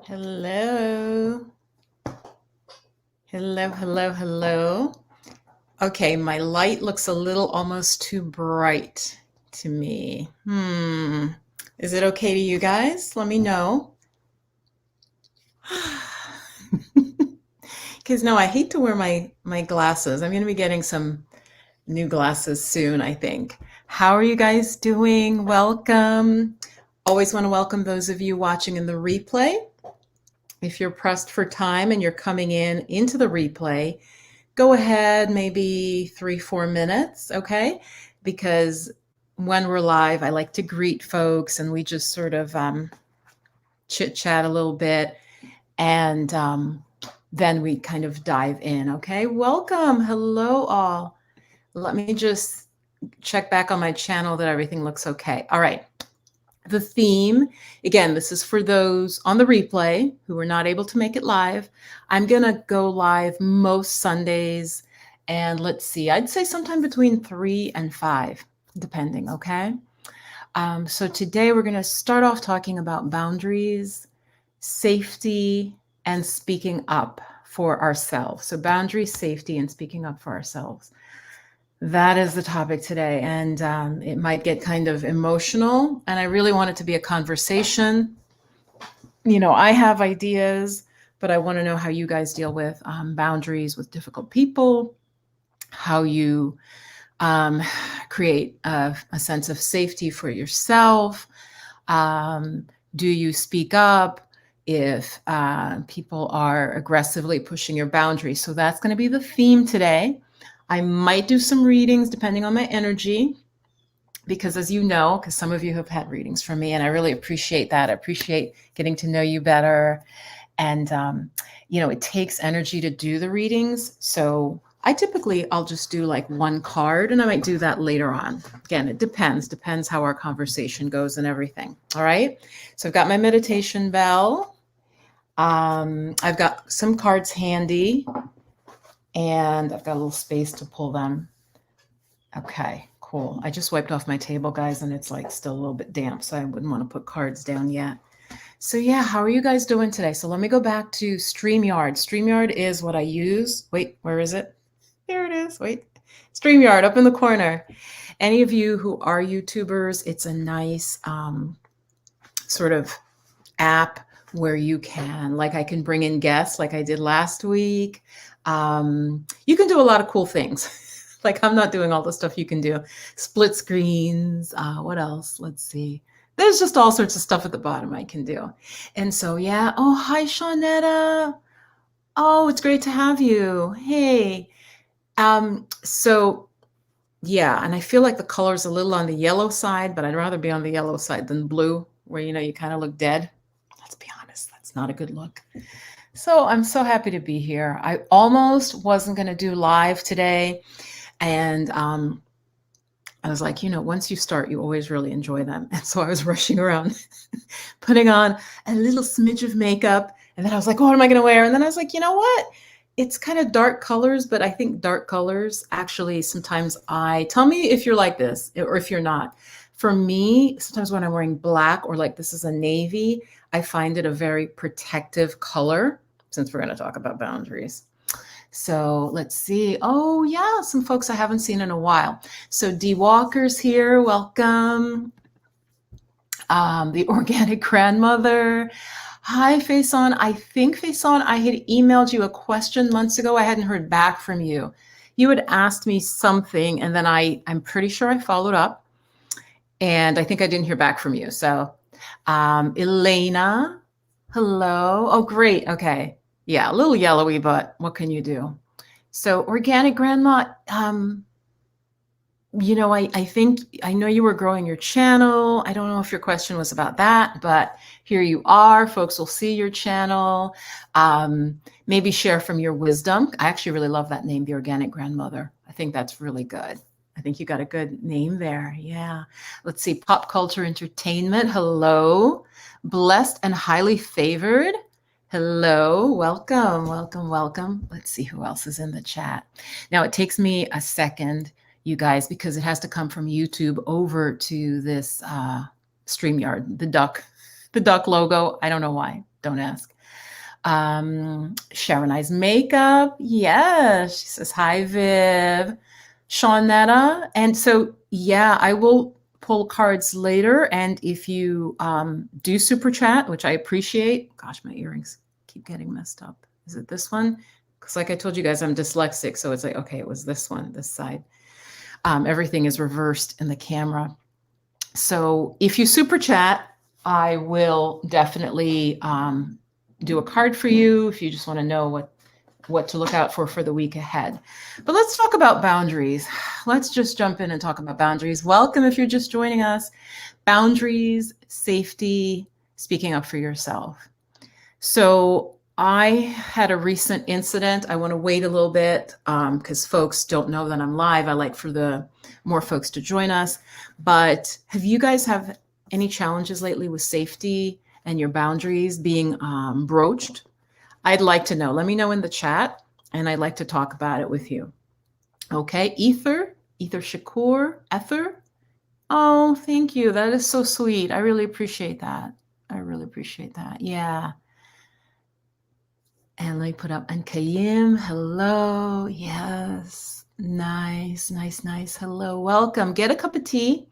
Hello. Hello, hello, hello. Okay, my light looks a little almost too bright to me. Is it okay to you guys? Let me know. Because no, I hate to wear my glasses. I'm going to be getting some new glasses soon, I think. How are you guys doing? Welcome. Always want to welcome those of you watching in the replay. If you're pressed for time and you're coming into the replay, go ahead, maybe 3-4 minutes, okay? Because when we're live, I like to greet folks and we just sort of chit chat a little bit, and then we kind of dive in, okay? Welcome. Hello, all. Let me just check back on my channel that everything looks okay. All right. The theme, again, this is for those on the replay who are not able to make it live. I'm going to go live most Sundays, and let's see, I'd say sometime between 3 and 5, depending, okay? So today we're going to start off talking about boundaries, safety, and speaking up for ourselves. So boundaries, safety, and speaking up for ourselves. That is the topic today, and it might get kind of emotional, and I really want it to be a conversation. You know, I have ideas, but I want to know how you guys deal with boundaries with difficult people, how you create a sense of safety for yourself. Do you speak up if people are aggressively pushing your boundaries? So that's going to be the theme today. I might do some readings depending on my energy, because as you know, because some of you have had readings from me, and I really appreciate that. I appreciate getting to know you better. And, you know, it takes energy to do the readings. So I'll just do like one card, and I might do that later on. Again, it depends how our conversation goes and everything. All right. So I've got my meditation bell. I've got some cards handy, and I've got a little space to pull them. Okay, cool. I just wiped off my table, guys, and it's like still a little bit damp, so I wouldn't want to put cards down yet. So yeah, how are you guys doing today? So let me go back to StreamYard. StreamYard is what I use. Wait, where is it? There it is. Wait. StreamYard up in the corner. Any of you who are YouTubers, it's a nice sort of app where you can, like I can bring in guests like I did last week. You can do a lot of cool things. Like I'm not doing all the stuff you can do. Split screens. What else? Let's see. There's just all sorts of stuff at the bottom I can do. And so, yeah. Oh, hi, Shawnetta. Oh, it's great to have you. Hey. So, yeah. And I feel like the color's a little on the yellow side, but I'd rather be on the yellow side than blue, where, you know, you kind of look dead. Let's be honest. That's not a good look. So I'm so happy to be here. I almost wasn't going to do live today. And I was like, you know, once you start, you always really enjoy them. And so I was rushing around, putting on a little smidge of makeup. And then I was like, what am I going to wear? And then I was like, you know what? It's kind of dark colors, but I think dark colors actually sometimes tell me if you're like this or if you're not. For me, sometimes when I'm wearing black or like this is a navy, I find it a very protective color, since we're going to talk about boundaries. So let's see. Oh, yeah, some folks I haven't seen in a while. So D Walker's here. Welcome. The Organic Grandmother. Hi, Faison. I think, Faison, I had emailed you a question months ago. I hadn't heard back from you. You had asked me something, and then I'm pretty sure I followed up. And I think I didn't hear back from you. So Elena, hello. Oh, great. Okay. Yeah, a little yellowy, but what can you do? So Organic Grandma, you know, I think, I know you were growing your channel. I don't know if your question was about that, but here you are. Folks will see your channel. Maybe share from your wisdom. I actually really love that name, the Organic Grandmother. I think that's really good. I think you got a good name there. Yeah. Let's see. Pop Culture Entertainment. Hello. Blessed and Highly Favored. Hello. Welcome. Welcome. Welcome. Let's see who else is in the chat. Now, it takes me a second, you guys, because it has to come from YouTube over to this StreamYard, the duck logo. I don't know why. Don't ask. Sharon Eyes Makeup. Yes. She says, hi, Viv. Shawnetta. And so, yeah, I will pull cards later. And if you do super chat, which I appreciate, gosh, my earrings keep getting messed up. Is it this one? Because like I told you guys, I'm dyslexic. So it's like, okay, it was this one, this side. Everything is reversed in the camera. So if you super chat, I will definitely do a card for you if you just want to know what to look out for the week ahead. But let's talk about boundaries. Let's just jump in and talk about boundaries. Welcome if you're just joining us. Boundaries, safety, speaking up for yourself. So I had a recent incident. I want to wait a little bit because folks don't know that I'm live. I like for the more folks to join us. But have you guys have any challenges lately with safety and your boundaries being broached? I'd like to know. Let me know in the chat, and I'd like to talk about it with you. Okay, Ether Shakur, Ether. Oh, thank you. That is so sweet. I really appreciate that. I really appreciate that. Yeah. And let me put up, and Kayim, hello. Yes. Nice, nice, nice. Hello, welcome. Get a cup of tea.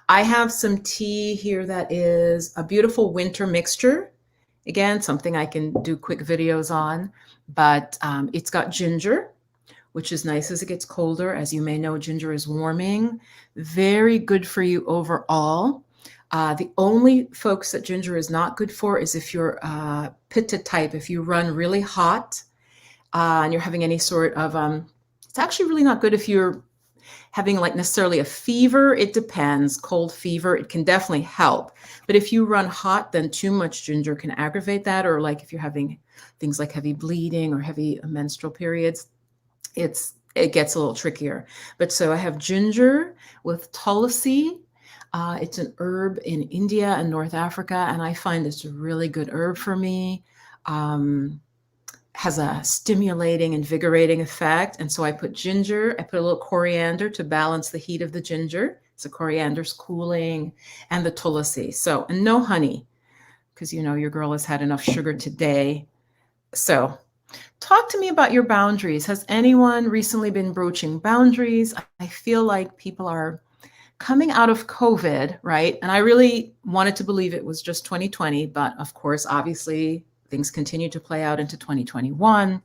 I have some tea here that is a beautiful winter mixture. Again, something I can do quick videos on, but it's got ginger, which is nice as it gets colder. As you may know, ginger is warming. Very good for you overall. The only folks that ginger is not good for is if you're pitta type, if you run really hot and you're having any sort of, it's actually really not good if you're having like necessarily a fever. It depends. Cold fever, it can definitely help. But if you run hot, then too much ginger can aggravate that. Or like if you're having things like heavy bleeding or heavy menstrual periods, it gets a little trickier. But so I have ginger with tulsi. It's an herb in India and North Africa, and I find it's a really good herb for me. Has a stimulating, invigorating effect. And so I put ginger, I put a little coriander to balance the heat of the ginger. So coriander's cooling, and the tulsi. So, and no honey, because you know your girl has had enough sugar today. So talk to me about your boundaries. Has anyone recently been broaching boundaries? I feel like people are coming out of COVID, right? And I really wanted to believe it was just 2020, but of course, obviously, things continue to play out into 2021.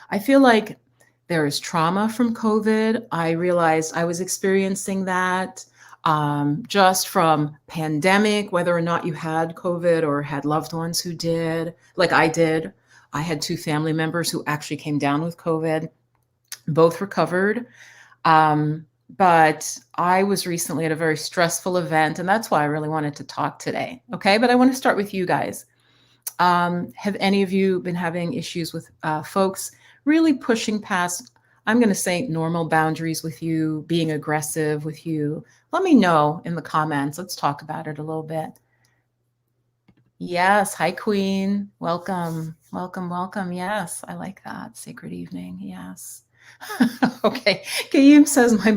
I feel like there is trauma from COVID. I realized I was experiencing that just from pandemic, whether or not you had COVID or had loved ones who did, like I did. I had 2 family members who actually came down with COVID, both recovered. But I was recently at a very stressful event, and that's why I really wanted to talk today. Okay, but I want to start with you guys. Have any of you been having issues with folks really pushing past, I'm going to say, normal boundaries with you, being aggressive with you? Let me know in the comments. Let's talk about it a little bit. Yes. Hi, Queen. Welcome. Welcome. Welcome. Yes. I like that. Sacred evening. Yes. Okay. Kayim says my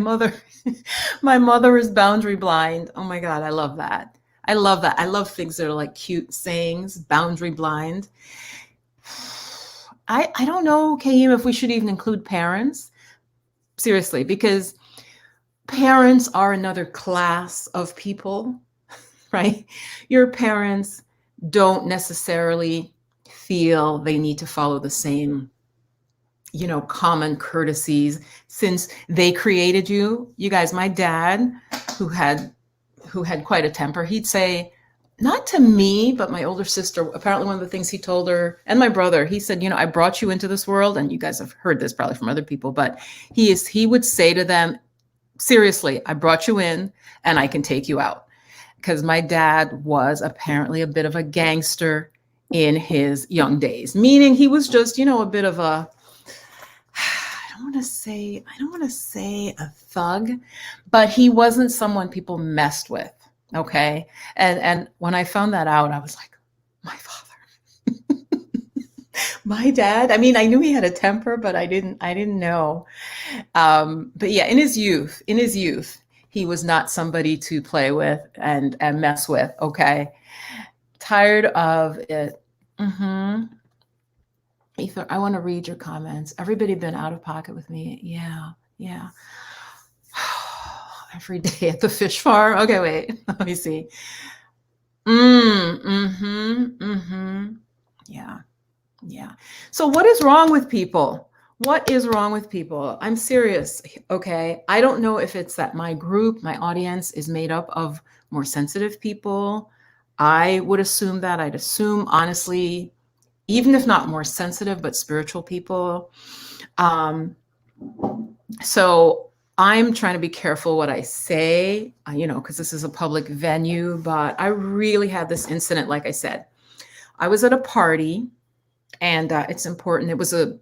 mother is boundary blind. Oh my God. I love that. I love that. I love things that are like cute sayings, boundary blind. I don't know, Kayim, if we should even include parents. Seriously, because parents are another class of people, right? Your parents don't necessarily feel they need to follow the same, common courtesies since they created you. You guys, my dad, who had quite a temper, he'd say, not to me, but my older sister, apparently one of the things he told her, and my brother, he said, I brought you into this world, and you guys have heard this probably from other people, but he would say to them, seriously, I brought you in and I can take you out. Because my dad was apparently a bit of a gangster in his young days, meaning he was just, a bit of a, I don't want to say a thug, but he wasn't someone people messed with. Okay. And when I found that out, I was like, my father, my dad. I mean, I knew he had a temper, but I didn't know. But yeah, in his youth, he was not somebody to play with and mess with. Okay. Tired of it. Ether, I want to read your comments. Everybody been out of pocket with me. Yeah, yeah. Every day at the fish farm. Okay, wait. Let me see. Yeah, yeah. So what is wrong with people? What is wrong with people? I'm serious. Okay. I don't know if it's that my group, my audience is made up of more sensitive people. I would assume that. I'd assume, honestly, even if not more sensitive, but spiritual people. So I'm trying to be careful what I say, because this is a public venue, but I really had this incident, like I said. I was at a party, and it's important. It was a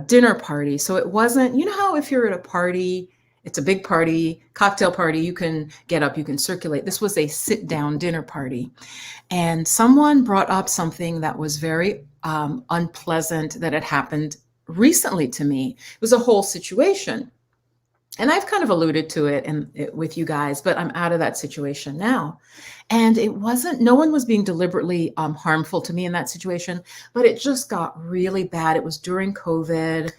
dinner party. So it wasn't, how if you're at a party, it's a big party, cocktail party, you can get up, you can circulate. This was a sit-down dinner party. And someone brought up something that was very unpleasant that had happened recently to me. It was a whole situation. And I've kind of alluded to it with you guys, but I'm out of that situation now. And no one was being deliberately harmful to me in that situation, but it just got really bad. It was during COVID,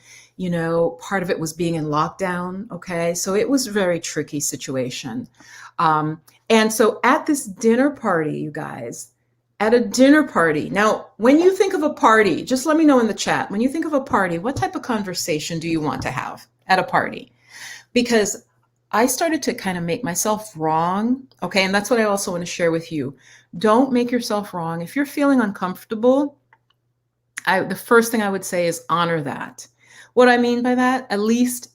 part of it was being in lockdown. Okay. So it was a very tricky situation. And so at this dinner party, you guys, at a dinner party. Now, when you think of a party, just let me know in the chat. When you think of a party, what type of conversation do you want to have at a party? Because I started to kind of make myself wrong. Okay. And that's what I also want to share with you. Don't make yourself wrong. If you're feeling uncomfortable, the first thing I would say is honor that. What I mean by that, at least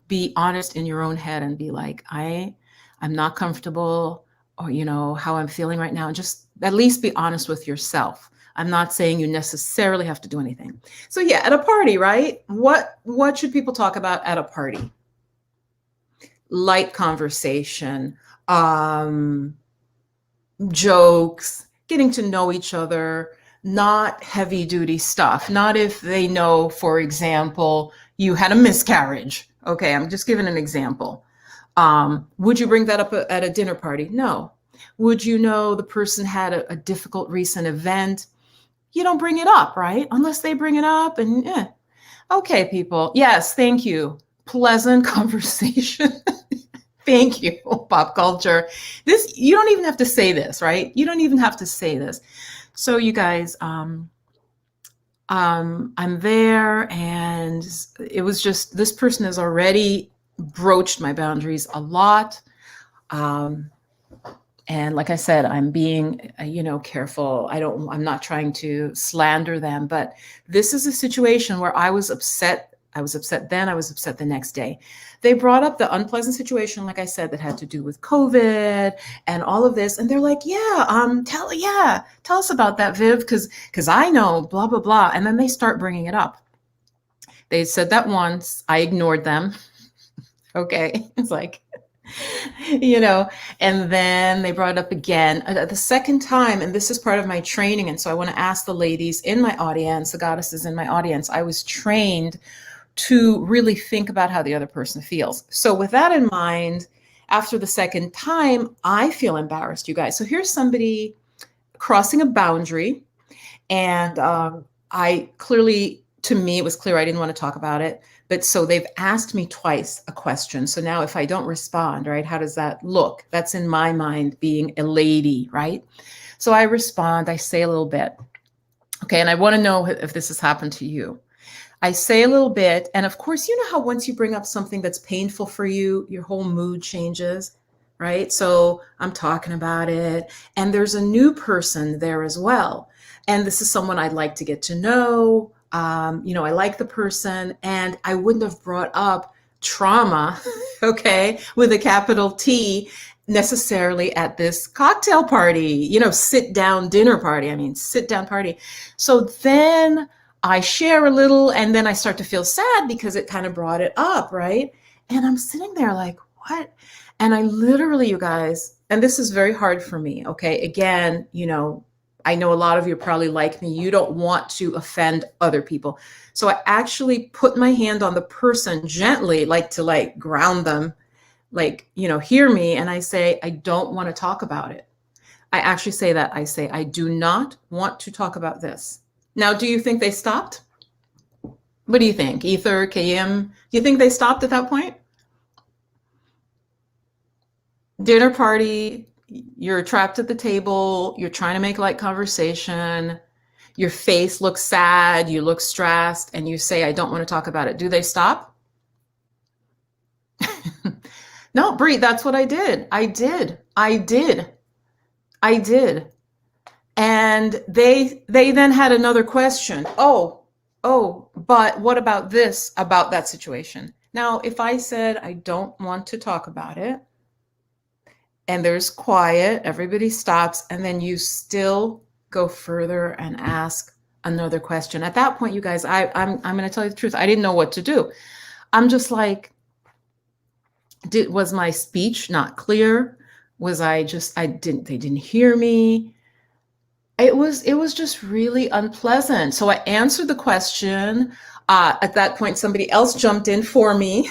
be honest in your own head and be like, I'm not comfortable, or, how I'm feeling right now. And just at least be honest with yourself. I'm not saying you necessarily have to do anything. So yeah, at a party, right? What should people talk about at a party? Light conversation, jokes, getting to know each other, not heavy duty stuff. Not if they know, for example, you had a miscarriage. Okay, I'm just giving an example. Would you bring that up at a dinner party? No. Would you know the person had a difficult recent event? You don't bring it up, right? Unless they bring it up and Okay, people. Yes, thank you. Pleasant conversation. Thank you, pop culture. You don't even have to say this, right? You don't even have to say this. So you guys, I'm there, and it was just, this person has already broached my boundaries a lot. And like I said, I'm being, careful. I'm not trying to slander them, but this is a situation where I was upset. I was upset then, I was upset the next day. They brought up the unpleasant situation, like I said, that had to do with COVID and all of this. And they're like, tell us about that, Viv, because I know, blah, blah, blah. And then they start bringing it up. They said that once, I ignored them. Okay. It's like, and then they brought it up again the second time. And this is part of my training. And so I want to ask the ladies in my audience, the goddesses in my audience, I was trained to really think about how the other person feels. So with that in mind, after the second time, I feel embarrassed, you guys. So here's somebody crossing a boundary. And to me, it was clear I didn't want to talk about it. But so they've asked me twice a question. So now if I don't respond, right, how does that look? That's in my mind being a lady, right? So I respond, I say a little bit. Okay, and I want to know if this has happened to you. I say a little bit, and of course, you know how once you bring up something that's painful for you, your whole mood changes, right? So I'm talking about it, and there's a new person there as well. And this is someone I'd like to get to know. I like the person, and I wouldn't have brought up trauma, okay, with a capital T necessarily at this cocktail party, sit down dinner party. Sit down party. So then I share a little, and then I start to feel sad because it kind of brought it up, right? And I'm sitting there like, what? And I literally, you guys, and this is very hard for me, okay? Again, I know a lot of you are probably like me. You don't want to offend other people. So I actually put my hand on the person gently, to ground them, hear me. And I say, I don't want to talk about it. I actually say that. I say, I do not want to talk about this. Now, do you think they stopped? What do you think? Ether, KM? Do you think they stopped at that point? Dinner party, you're trapped at the table, you're trying to make light conversation, your face looks sad, you look stressed, and you say, I don't want to talk about it. Do they stop? No, Bree, that's what I did. I did. And they then had another question. Oh, but what about this, about that situation? Now, if I said I don't want to talk about it, and there's quiet, everybody stops, and then you still go further and ask another question. At that point, you guys, I'm going to tell you the truth. I didn't know what to do. I'm just like, was my speech not clear? Was I they didn't hear me? It was just really unpleasant. So I answered the question. At that point, somebody else jumped in for me.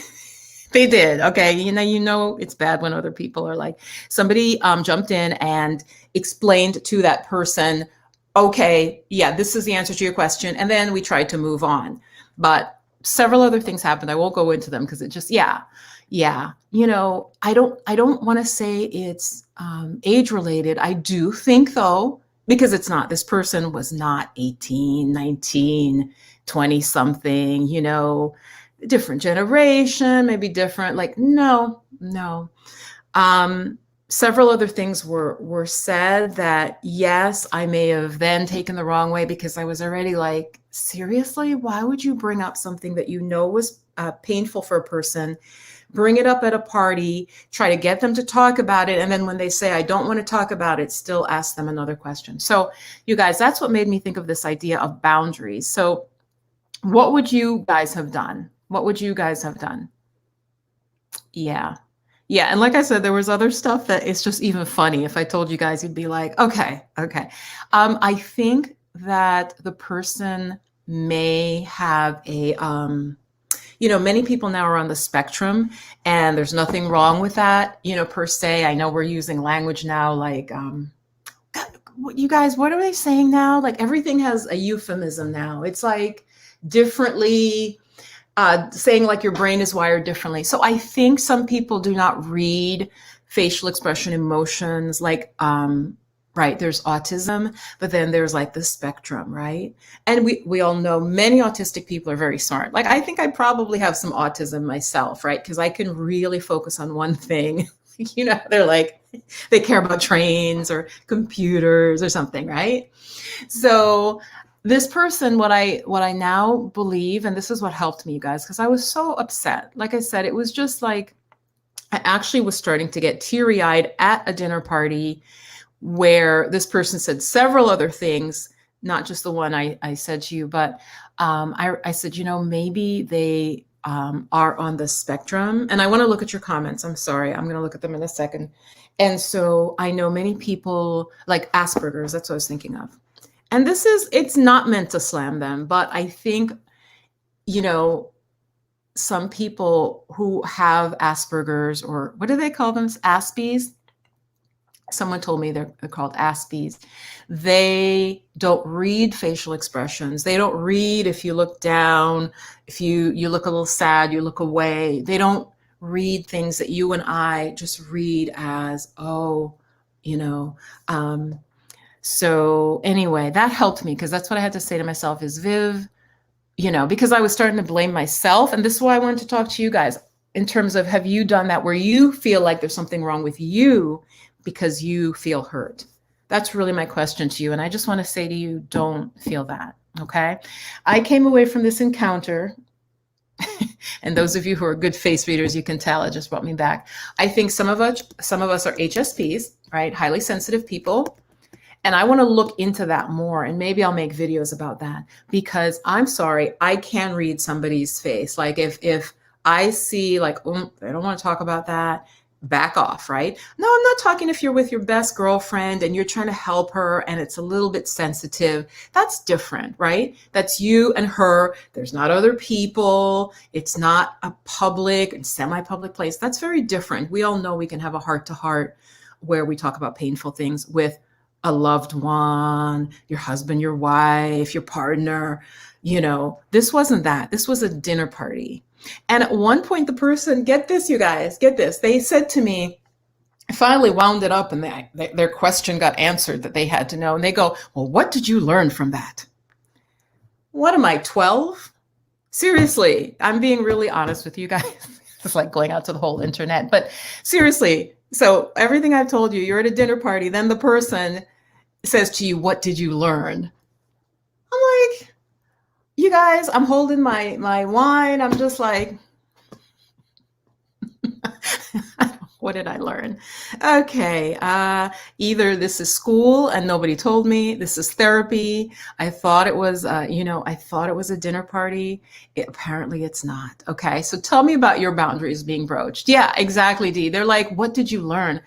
They did. Okay. You know, it's bad when other people are like, somebody jumped in and explained to that person, okay, yeah, this is the answer to your question. And then we tried to move on. But several other things happened. I won't go into them because it just, yeah. You know, I don't want to say it's age related. I do think though, because it's not, this person was not 18, 19, 20 something, you know, different generation, maybe different, like, no. Several other things were said that, yes, I may have then taken the wrong way because I was already like, seriously, why would you bring up something that you know was painful for a person, bring it up at a party, try to get them to talk about it, and then when they say, I don't want to talk about it, still ask them another question. So you guys, that's what made me think of this idea of boundaries. So what would you guys have done? What would you guys have done? Yeah. And like I said, there was other stuff that it's just even funny. If I told you guys, you'd be like, okay. I think that the person may have a, you know, many people now are on the spectrum, and there's nothing wrong with that, you know, per se. I know we're using language now like, you guys, what are they saying now? Like everything has a euphemism now. It's like differently, saying like your brain is wired differently. So I think some people do not read facial expression emotions like, right, there's autism, but then there's like the spectrum, right? And we all know many autistic people are very smart. Like I think I probably have some autism myself, right? Because I can really focus on one thing. You know, they're like, they care about trains or computers or something, right? So this person, what I now believe, and this is what helped me, you guys, because I was so upset. Like I said, it was just like, I actually was starting to get teary-eyed at a dinner party where this person said several other things, not just the one I said to you, but I said, you know, maybe they are on the spectrum. And I want to look at your comments. I'm sorry. I'm going to look at them in a second. And so I know many people like Aspergers. That's what I was thinking of. And it's not meant to slam them, but I think, you know, some people who have Aspergers, or what do they call them? Aspies. Someone told me they're called Aspies. They don't read facial expressions. They don't read if you look down, if you look a little sad, you look away. They don't read things that you and I just read as, oh, you know. So anyway, that helped me because that's what I had to say to myself is, Viv, you know, because I was starting to blame myself. And this is why I wanted to talk to you guys in terms of, have you done that where you feel like there's something wrong with you because you feel hurt? That's really my question to you. And I just want to say to you, don't feel that. Okay. I came away from this encounter and those of you who are good face readers, you can tell it just brought me back. I think some of us are HSPs, right? Highly sensitive people. And I want to look into that more, and maybe I'll make videos about that, because I'm sorry, I can read somebody's face. Like if I see like, they don't want to talk about that, back off, right? No, I'm not talking if you're with your best girlfriend and you're trying to help her and it's a little bit sensitive. That's different, right? That's you and her. There's not other people. It's not a public and semi-public place. That's very different. We all know we can have a heart-to-heart where we talk about painful things with a loved one, your husband, your wife, your partner. This wasn't that. This was a dinner party. And at one point, the person, get this, you guys, get this. They said to me, I finally wound it up and their question got answered that they had to know. And they go, well, what did you learn from that? What am I, 12? Seriously, I'm being really honest with you guys. It's like going out to the whole internet. But seriously, so everything I've told you, you're at a dinner party, then the person says to you, what did you learn? I'm like, you guys, I'm holding my wine. I'm just like, what did I learn? Okay, either this is school and nobody told me. This is therapy. I thought it was, I thought it was a dinner party. Apparently it's not. Okay, so tell me about your boundaries being broached. Yeah, exactly, Dee. They're like, what did you learn?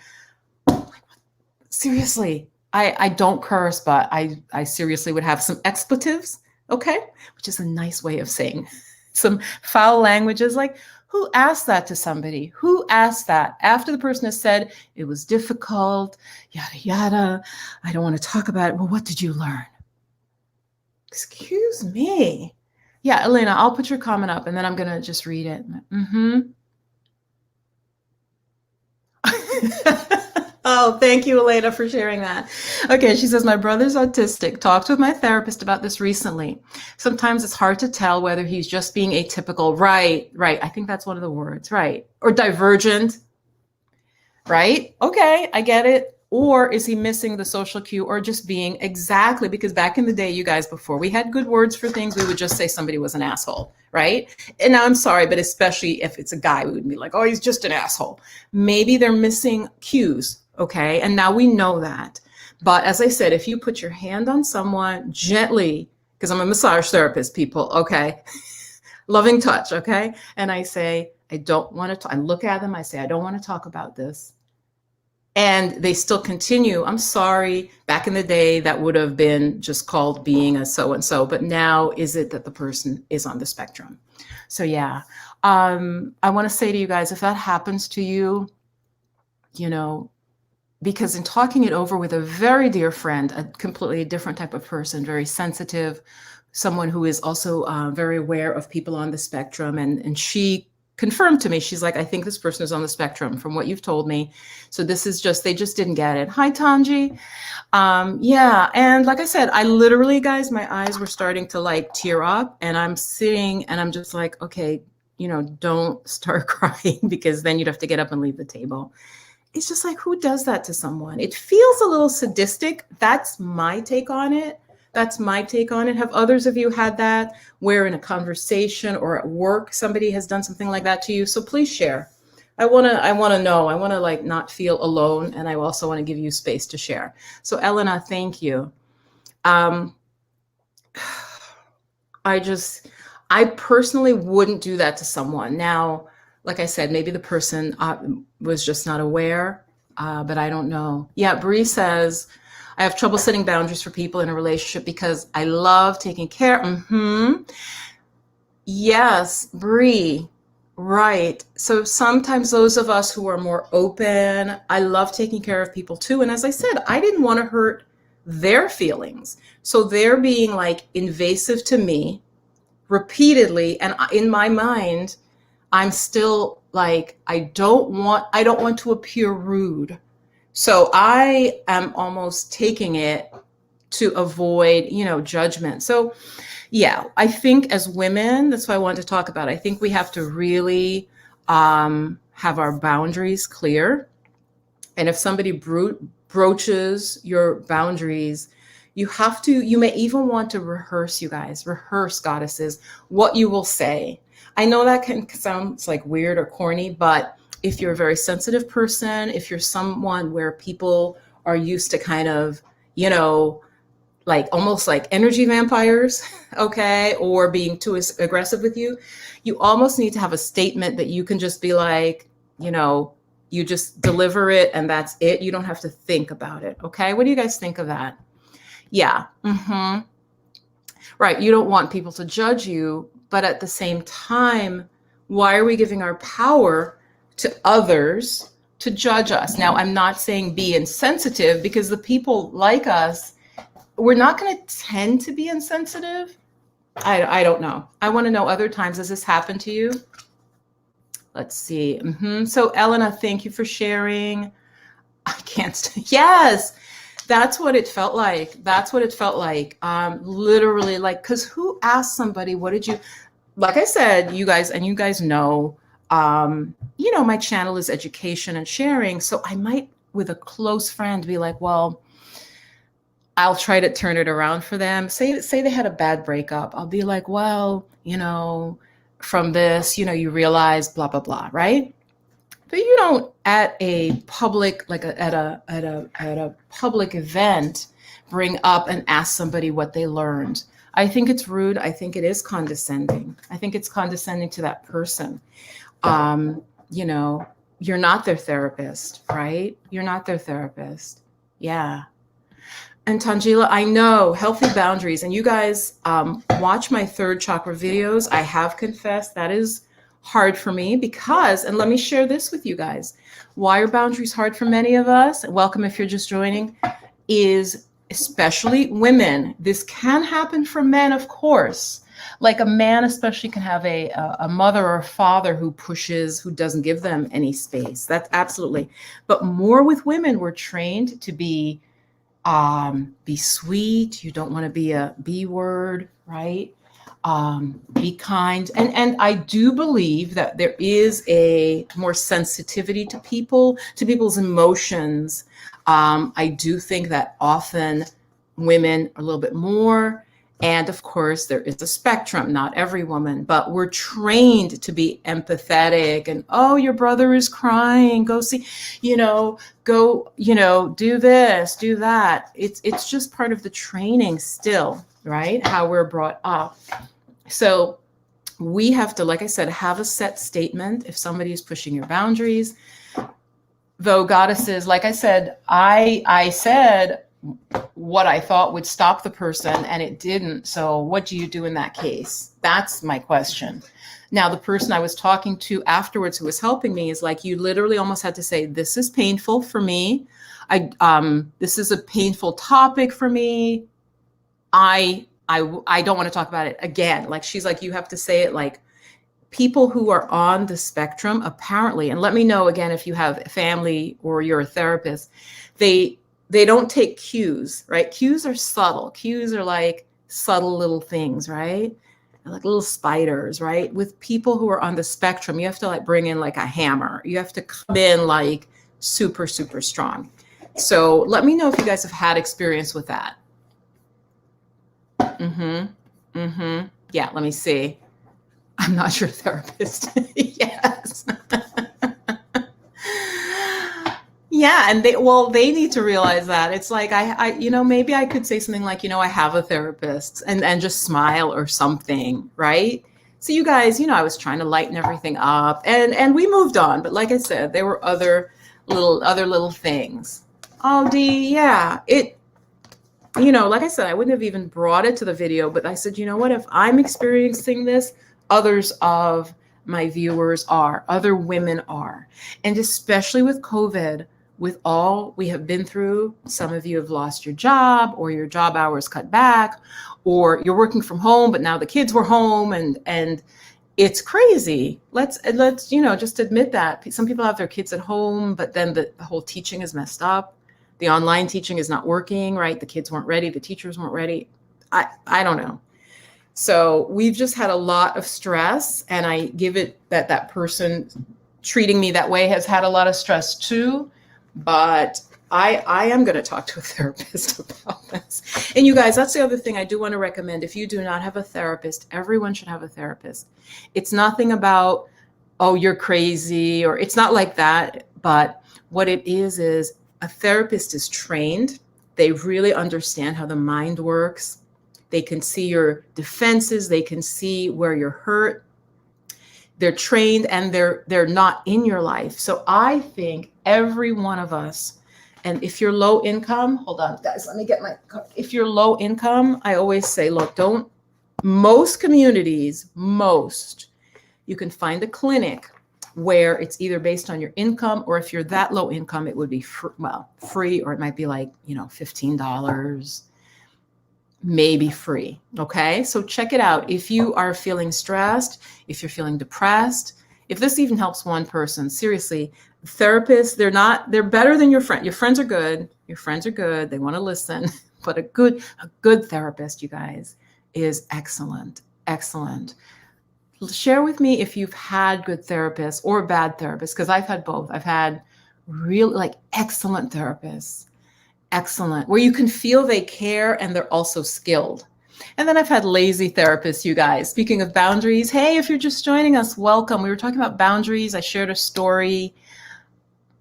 Seriously, I don't curse, but I seriously would have some expletives, okay? Which is a nice way of saying some foul languages like, who asked that to somebody? Who asked that? After the person has said, it was difficult, yada, yada, I don't want to talk about it. Well, what did you learn? Excuse me. Yeah, Elena, I'll put your comment up and then I'm going to just read it. Oh, thank you, Elena, for sharing that. Okay, she says, my brother's autistic. Talked with my therapist about this recently. Sometimes it's hard to tell whether he's just being atypical. Right. I think that's one of the words, right? Or divergent, right? Okay, I get it. Or is he missing the social cue or just being exactly, because back in the day, you guys, before we had good words for things, we would just say somebody was an asshole, right? And now I'm sorry, but especially if it's a guy, we would be like, oh, he's just an asshole. Maybe they're missing cues. Okay, and now we know that. But as I said, if you put your hand on someone gently, because I'm a massage therapist, people, okay, loving touch, okay, and I say, I don't want to, I look at them, I say, I don't want to talk about this. And they still continue. I'm sorry, back in the day, that would have been just called being a so-and-so, but now is it that the person is on the spectrum? So yeah, I want to say to you guys, if that happens to you, because in talking it over with a very dear friend, a completely different type of person, very sensitive, someone who is also very aware of people on the spectrum, and she confirmed to me, she's like, I think this person is on the spectrum from what you've told me. So this is just, they just didn't get it. Hi, Tanji. Yeah, and like I said, I literally, guys, my eyes were starting to like tear up, and I'm sitting and I'm just like, okay, don't start crying because then you'd have to get up and leave the table. It's just like, who does that to someone? It feels a little sadistic. That's my take on it. Have others of you had that where in a conversation or at work, somebody has done something like that to you? So please share. I want to know. I want to like not feel alone. And I also want to give you space to share. So Elena, thank you. I personally wouldn't do that to someone. Now, like I said, maybe the person was just not aware, but I don't know. Yeah, Bree says, I have trouble setting boundaries for people in a relationship because I love taking care. Yes, Bree, right. So sometimes those of us who are more open, I love taking care of people too. And as I said, I didn't want to hurt their feelings. So they're being like invasive to me repeatedly. And in my mind, I'm still like, I don't want to appear rude. So I am almost taking it to avoid, judgment. So yeah, I think as women, that's what I wanted to talk about. I think we have to really have our boundaries clear. And if somebody broaches your boundaries, you may even want to rehearse, you guys, goddesses, what you will say. I know that can sound like weird or corny, but if you're a very sensitive person, if you're someone where people are used to kind of, like almost like energy vampires, okay, or being too aggressive with you, you almost need to have a statement that you can just be like, you just deliver it and that's it. You don't have to think about it, okay? What do you guys think of that? Yeah. Right. You don't want people to judge you, but at the same time, why are we giving our power to others to judge us. Now, I'm not saying be insensitive, because the people like us, we're not going to tend to be insensitive. I don't know. I want to know other times. Has this happened to you? Let's see. So Elena, thank you for sharing. I can't. Yes, that's what it felt like. That's what it felt like. Literally, like, because who asked somebody, what did you, like I said, you guys know, my channel is education and sharing. So I might, with a close friend, be like, well, I'll try to turn it around for them. Say they had a bad breakup. I'll be like, well, from this, you realize blah, blah, blah, right? But you don't at a public, like at a public event, bring up and ask somebody what they learned. I think it's rude. I think it is condescending. I think it's condescending to that person. You're not their therapist, right? You're not their therapist. Yeah. And Tangela, I know healthy boundaries, and you guys watch my third chakra videos. I have confessed that is hard for me because, and let me share this with you guys, why are boundaries hard for many of us? Welcome if you're just joining, is especially women. This can happen for men, of course. Like a man especially can have a mother or a father who pushes, who doesn't give them any space. That's absolutely. But more with women, we're trained to be sweet. You don't want to be a B word, right? Be kind. And I do believe that there is a more sensitivity to people's emotions. I do think that often women are a little bit more. And of course, there is a spectrum, not every woman, but we're trained to be empathetic and, oh, your brother is crying, go see, go, do this, do that. It's just part of the training still, right? How we're brought up. So we have to, like I said, have a set statement if somebody is pushing your boundaries. Though goddesses, like I said, I said what I thought would stop the person and it didn't. So what do you do in that case? That's my question. Now, the person I was talking to afterwards who was helping me is like, you literally almost had to say, this is painful for me. This is a painful topic for me. I don't want to talk about it again. Like, she's like, you have to say it like people who are on the spectrum, apparently, and let me know again if you have family or you're a therapist, they don't take cues, right? Cues are subtle. Cues are like subtle little things, right? They're like little spiders, right? With people who are on the spectrum, you have to like bring in like a hammer. You have to come in like super, super strong. So let me know if you guys have had experience with that. Yeah, let me see. I'm not your therapist. Yes. Yeah, and they need to realize that. It's like I maybe I could say something like, I have a therapist and just smile or something, right? So you guys, I was trying to lighten everything up and we moved on, but like I said, there were other little things. Oh, Dee, yeah. Like I said, I wouldn't have even brought it to the video, but I said, you know what, if I'm experiencing this, others of my viewers are, other women are. And especially with COVID, with all we have been through, some of you have lost your job or your job hours cut back, or you're working from home, but now the kids were home and it's crazy. Let's just admit that. Some people have their kids at home, but then the whole teaching is messed up. The online teaching is not working, right? The kids weren't ready. The teachers weren't ready. I don't know. So we've just had a lot of stress, and I give it that person treating me that way has had a lot of stress too. But I am going to talk to a therapist about this. And you guys, that's the other thing I do want to recommend. If you do not have a therapist, everyone should have a therapist. It's nothing about, oh, you're crazy, or it's not like that. But what it is a therapist is trained. They really understand how the mind works. They can see your defenses. They can see where you're hurt. They're trained and they're not in your life. So I think every one of us, and if you're low income, hold on, guys, let me get my, if you're low income, I always say, look, most communities, you can find a clinic where it's either based on your income, or if you're that low income, it would be free, or it might be like, $15, maybe free. Okay. So check it out. If you are feeling stressed, if you're feeling depressed, if this even helps one person, seriously, therapists, they're better than your friend. Your friends are good. Your friends are good. They want to listen, but a good therapist, you guys, is excellent. Excellent. Share with me if you've had good therapists or bad therapists, because I've had both. I've had really excellent therapists, excellent, where you can feel they care and they're also skilled. And then I've had lazy therapists, you guys. Speaking of boundaries, hey, if you're just joining us, welcome. We were talking about boundaries. I shared a story.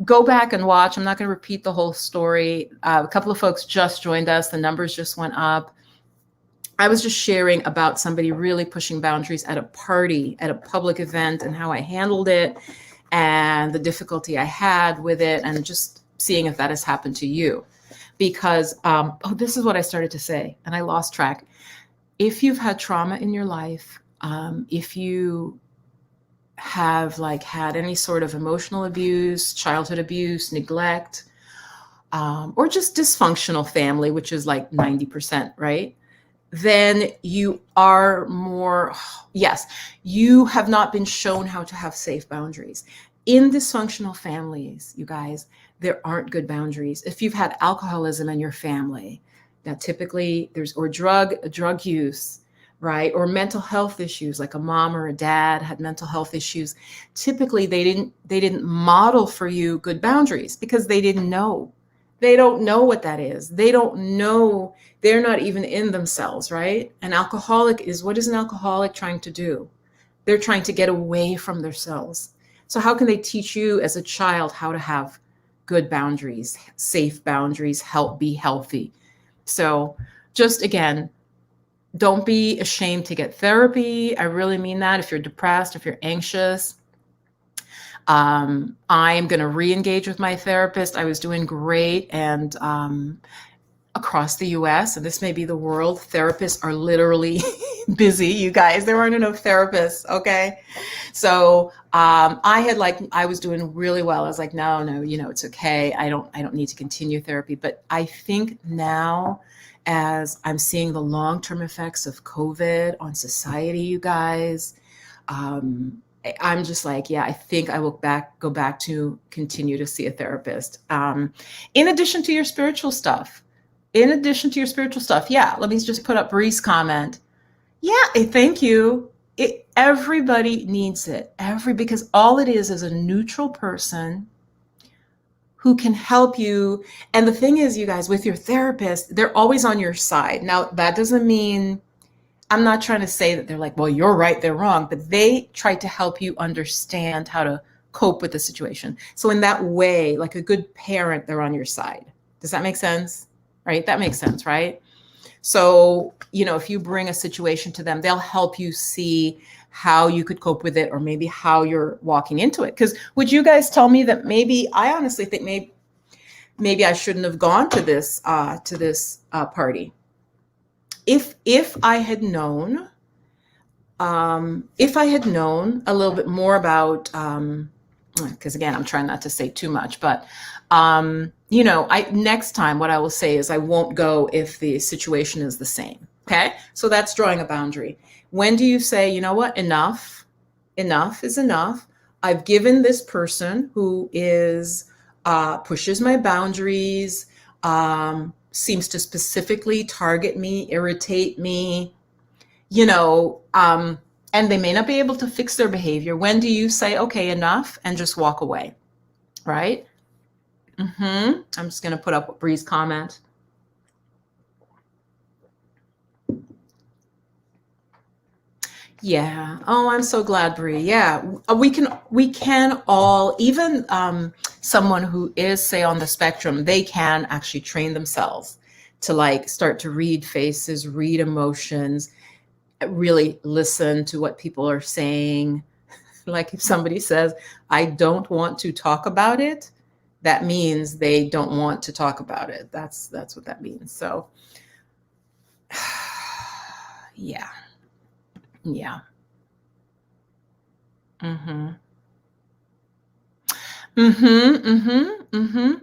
Go back and watch. I'm not going to repeat the whole story. A couple of folks just joined us. The numbers just went up. I was just sharing about somebody really pushing boundaries at a party, at a public event, and how I handled it and the difficulty I had with it, and just seeing if that has happened to you. Because, this is what I started to say, and I lost track. If you've had trauma in your life, if you have had any sort of emotional abuse, childhood abuse, neglect, or just dysfunctional family, which is 90%, right? Then you are you have not been shown how to have safe boundaries. In dysfunctional families, you guys, there aren't good boundaries. If you've had alcoholism in your family, now typically or drug use, right? Or mental health issues, like a mom or a dad had mental health issues. Typically they didn't model for you good boundaries because they didn't know. They don't know what that is. They don't know. They're not even in themselves, right? What is an alcoholic trying to do? They're trying to get away from themselves. So how can they teach you as a child how to have good boundaries, safe boundaries, be healthy? So just again, don't be ashamed to get therapy. I really mean that. If you're depressed, if you're anxious, I am going to re-engage with my therapist. I was doing great. And across the US, and this may be the world, therapists are literally busy, you guys. There aren't enough therapists, okay? So I was doing really well. I was like, no, it's okay. I don't need to continue therapy. But I think now, as I'm seeing the long-term effects of COVID on society, you guys, I'm just I think I will go back to continue to see a therapist. In addition to your spiritual stuff. Yeah, let me just put up Bree's comment. Yeah, thank you. Everybody needs it. Because all it is a neutral person who can help you. And the thing is, you guys, with your therapist, they're always on your side. Now, that doesn't mean, I'm not trying to say that they're well, you're right, they're wrong, but they try to help you understand how to cope with the situation. So in that way, like a good parent, they're on your side. Does that make sense? Right? That makes sense, right? So, if you bring a situation to them, they'll help you see how you could cope with it, or maybe how you're walking into it. Because would you guys tell me that I honestly think maybe I shouldn't have gone to this party. If I had known a little bit more about, because again, I'm trying not to say too much, but next time what I will say is I won't go if the situation is the same. Okay, so that's drawing a boundary. When do you say, you know what, enough is enough? I've given this person who is pushes my boundaries, seems to specifically target me, irritate me, and they may not be able to fix their behavior. When do you say, okay, enough, and just walk away, right? I'm just going to put up Bree's comment. Yeah. Oh, I'm so glad, Bree. Yeah, we can all, even someone who is, say, on the spectrum, they can actually train themselves to start to read faces, read emotions, really listen to what people are saying. Like if somebody says, I don't want to talk about it, that means they don't want to talk about it. That's what that means. So yeah. Mm-hmm.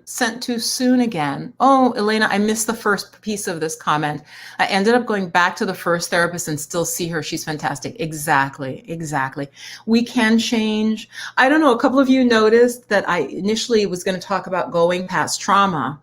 Sent too soon again. Oh, Elena, I missed the first piece of this comment. I ended up going back to the first therapist and still see her. She's fantastic. Exactly, exactly. We can change. I don't know, a couple of you noticed that I initially was going to talk about going past trauma.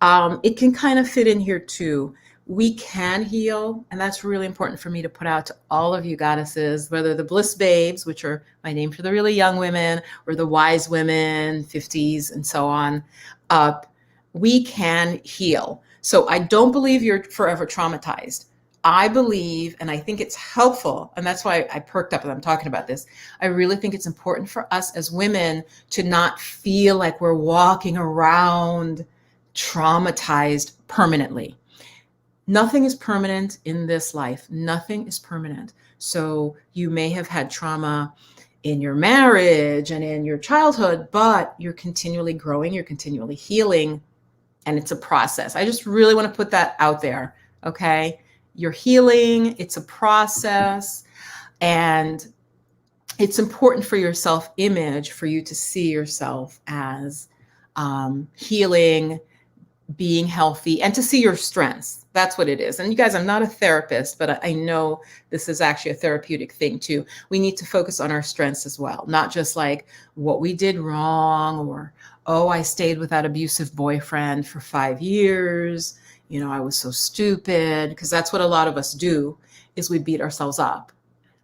It can kind of fit in here too. We can heal, and that's really important for me to put out to all of you goddesses, whether the bliss babes, which are my name for the really young women, or the wise women, 50s and so on, up. We can heal. So I don't believe you're forever traumatized. I believe, and I think it's helpful, and that's why I perked up as I'm talking about this. I really think it's important for us as women to not feel like we're walking around traumatized permanently. Nothing is permanent in this life. Nothing is permanent. So you may have had trauma in your marriage and in your childhood, but you're continually growing, you're continually healing, and it's a process. I just really want to put that out there, okay? You're healing, it's a process, and it's important for your self-image for you to see yourself as healing, being healthy, and to see your strengths. That's what it is. And you guys, I'm not a therapist, but I know this is actually a therapeutic thing too. We need to focus on our strengths as well, not just like what we did wrong, or, oh, I stayed with that abusive boyfriend for 5 years. You know, I was so stupid, because that's what a lot of us do, is we beat ourselves up.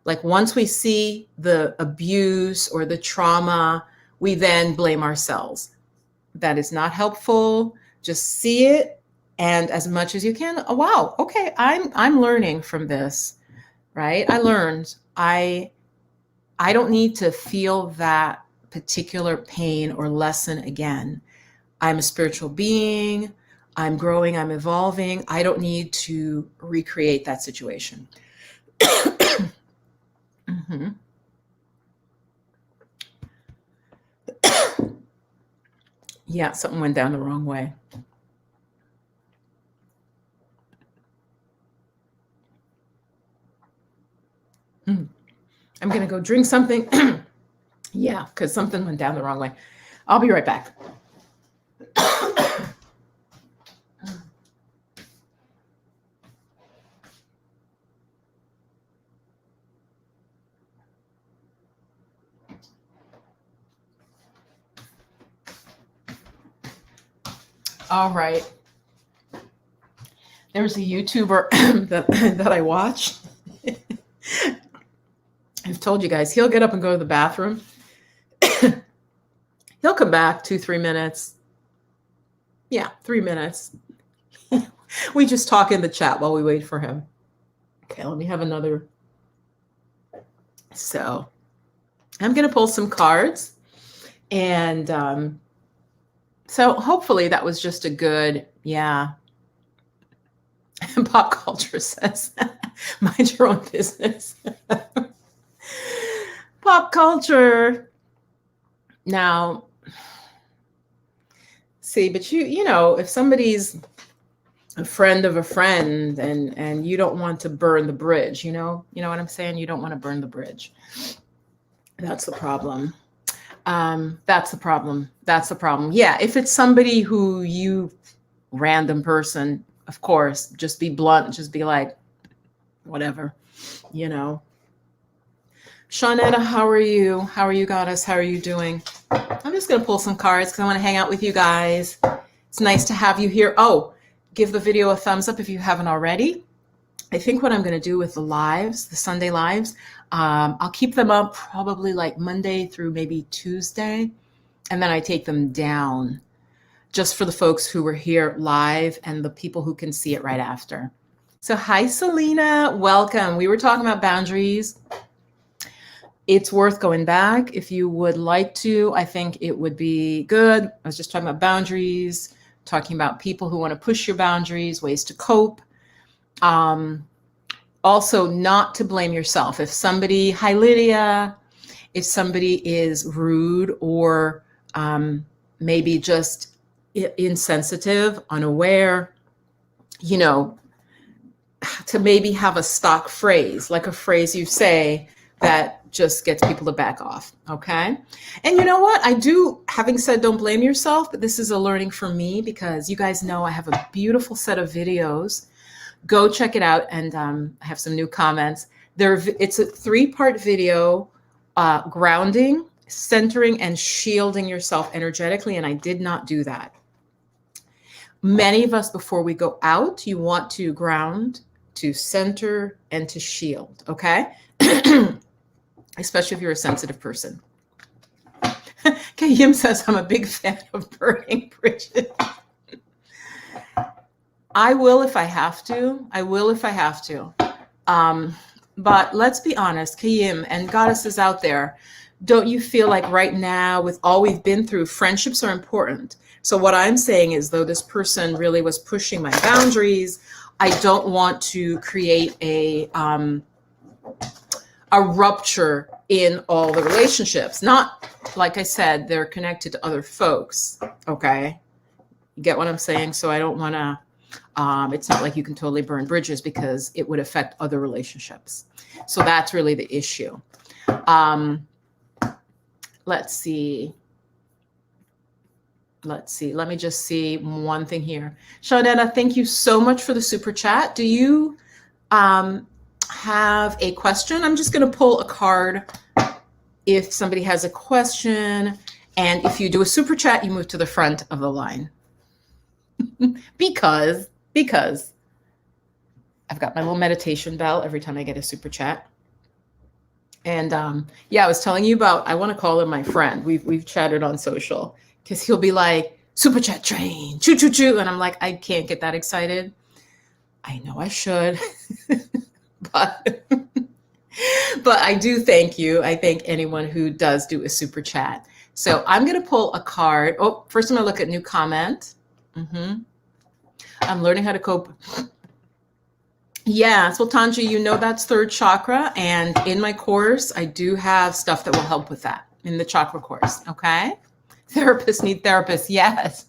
Like once we see the abuse or the trauma, we then blame ourselves. That is not helpful. Just see it, and as much as you can, oh, wow, okay, I'm learning from this, right? I learned. I don't need to feel that particular pain or lesson again. I'm a spiritual being. I'm growing. I'm evolving. I don't need to recreate that situation. Yeah, something went down the wrong way. I'm going to go drink something. Yeah, because something went down the wrong way. I'll be right back. All right. There's a YouTuber that I watch. I've told you guys, he'll get up and go to the bathroom. He'll come back 2-3 minutes. Yeah, 3 minutes. We just talk in the chat while we wait for him. Okay, let me have another. So I'm going to pull some cards. And so hopefully that was just a good, yeah. Pop culture says, mind your own business. Pop culture. Now, see, but you know, if somebody's a friend of a friend and you don't want to burn the bridge, you know what I'm saying? You don't want to burn the bridge. That's the problem. That's the problem. That's the problem. Yeah, if it's somebody who you, random person, of course, just be blunt, just be like, whatever, you know. Shawnetta, how are you? How are you, goddess? How are you doing? I'm just going to pull some cards because I want to hang out with you guys. It's nice to have you here. Oh, give the video a thumbs up if you haven't already. I think what I'm going to do with the lives, the Sunday lives, I'll keep them up probably like Monday through maybe Tuesday, and then I take them down just for the folks who were here live and the people who can see it right after. So hi, Selena. Welcome. We were talking about boundaries. It's worth going back if you would like to. I think it would be good. I was just talking about boundaries, talking about people who want to push your boundaries, ways to cope. Also, not to blame yourself. If somebody, hi Lydia, if somebody is rude or maybe just insensitive, unaware, you know, to maybe have a stock phrase, like a phrase you say that just gets people to back off. Okay. And you know what? I do, having said don't blame yourself, but this is a learning for me because you guys know I have a beautiful set of videos. Go check it out. And I have some new comments. It's a 3-part video, grounding, centering, and shielding yourself energetically. And I did not do that. Many of us, before we go out, you want to ground, to center, and to shield. Okay. Especially if you're a sensitive person. Yim says, I'm a big fan of burning bridges. I will if I have to. I will if I have to. But let's be honest, Kayim and goddesses out there, don't you feel like right now, with all we've been through, friendships are important? So what I'm saying is, though this person really was pushing my boundaries, I don't want to create a rupture in all the relationships. Not, like I said, they're connected to other folks. Okay. You get what I'm saying? So I don't want to, it's not like you can totally burn bridges because it would affect other relationships. So that's really the issue. Let's see. Let me just see one thing here. Shawnetta, thank you so much for the super chat. Do you have a question? I'm just going to pull a card if somebody has a question. And if you do a super chat, you move to the front of the line. because I've got my little meditation bell every time I get a super chat. And yeah, I was telling you about, I want to call him my friend. We've chatted on social because he'll be like, super chat train, choo choo choo. And I'm like, I can't get that excited. I know I should, but I do thank you. I thank anyone who does do a super chat. So I'm going to pull a card. Oh, first I'm going to look at new comment. I'm learning how to cope. Yeah, so Tanji, you know that's third chakra. And in my course, I do have stuff that will help with that in the chakra course. Okay. Therapists need therapists. Yes.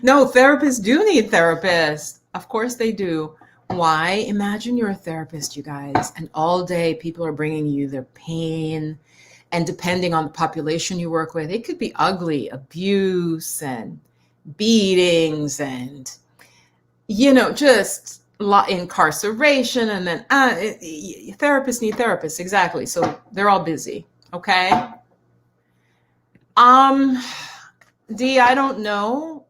No, therapists do need therapists. Of course they do. Why? Imagine you're a therapist, you guys, and all day people are bringing you their pain. And depending on the population you work with, it could be ugly, abuse and beatings and, just incarceration. And then therapists need therapists. Exactly. So they're all busy. Okay. Dee, I don't know.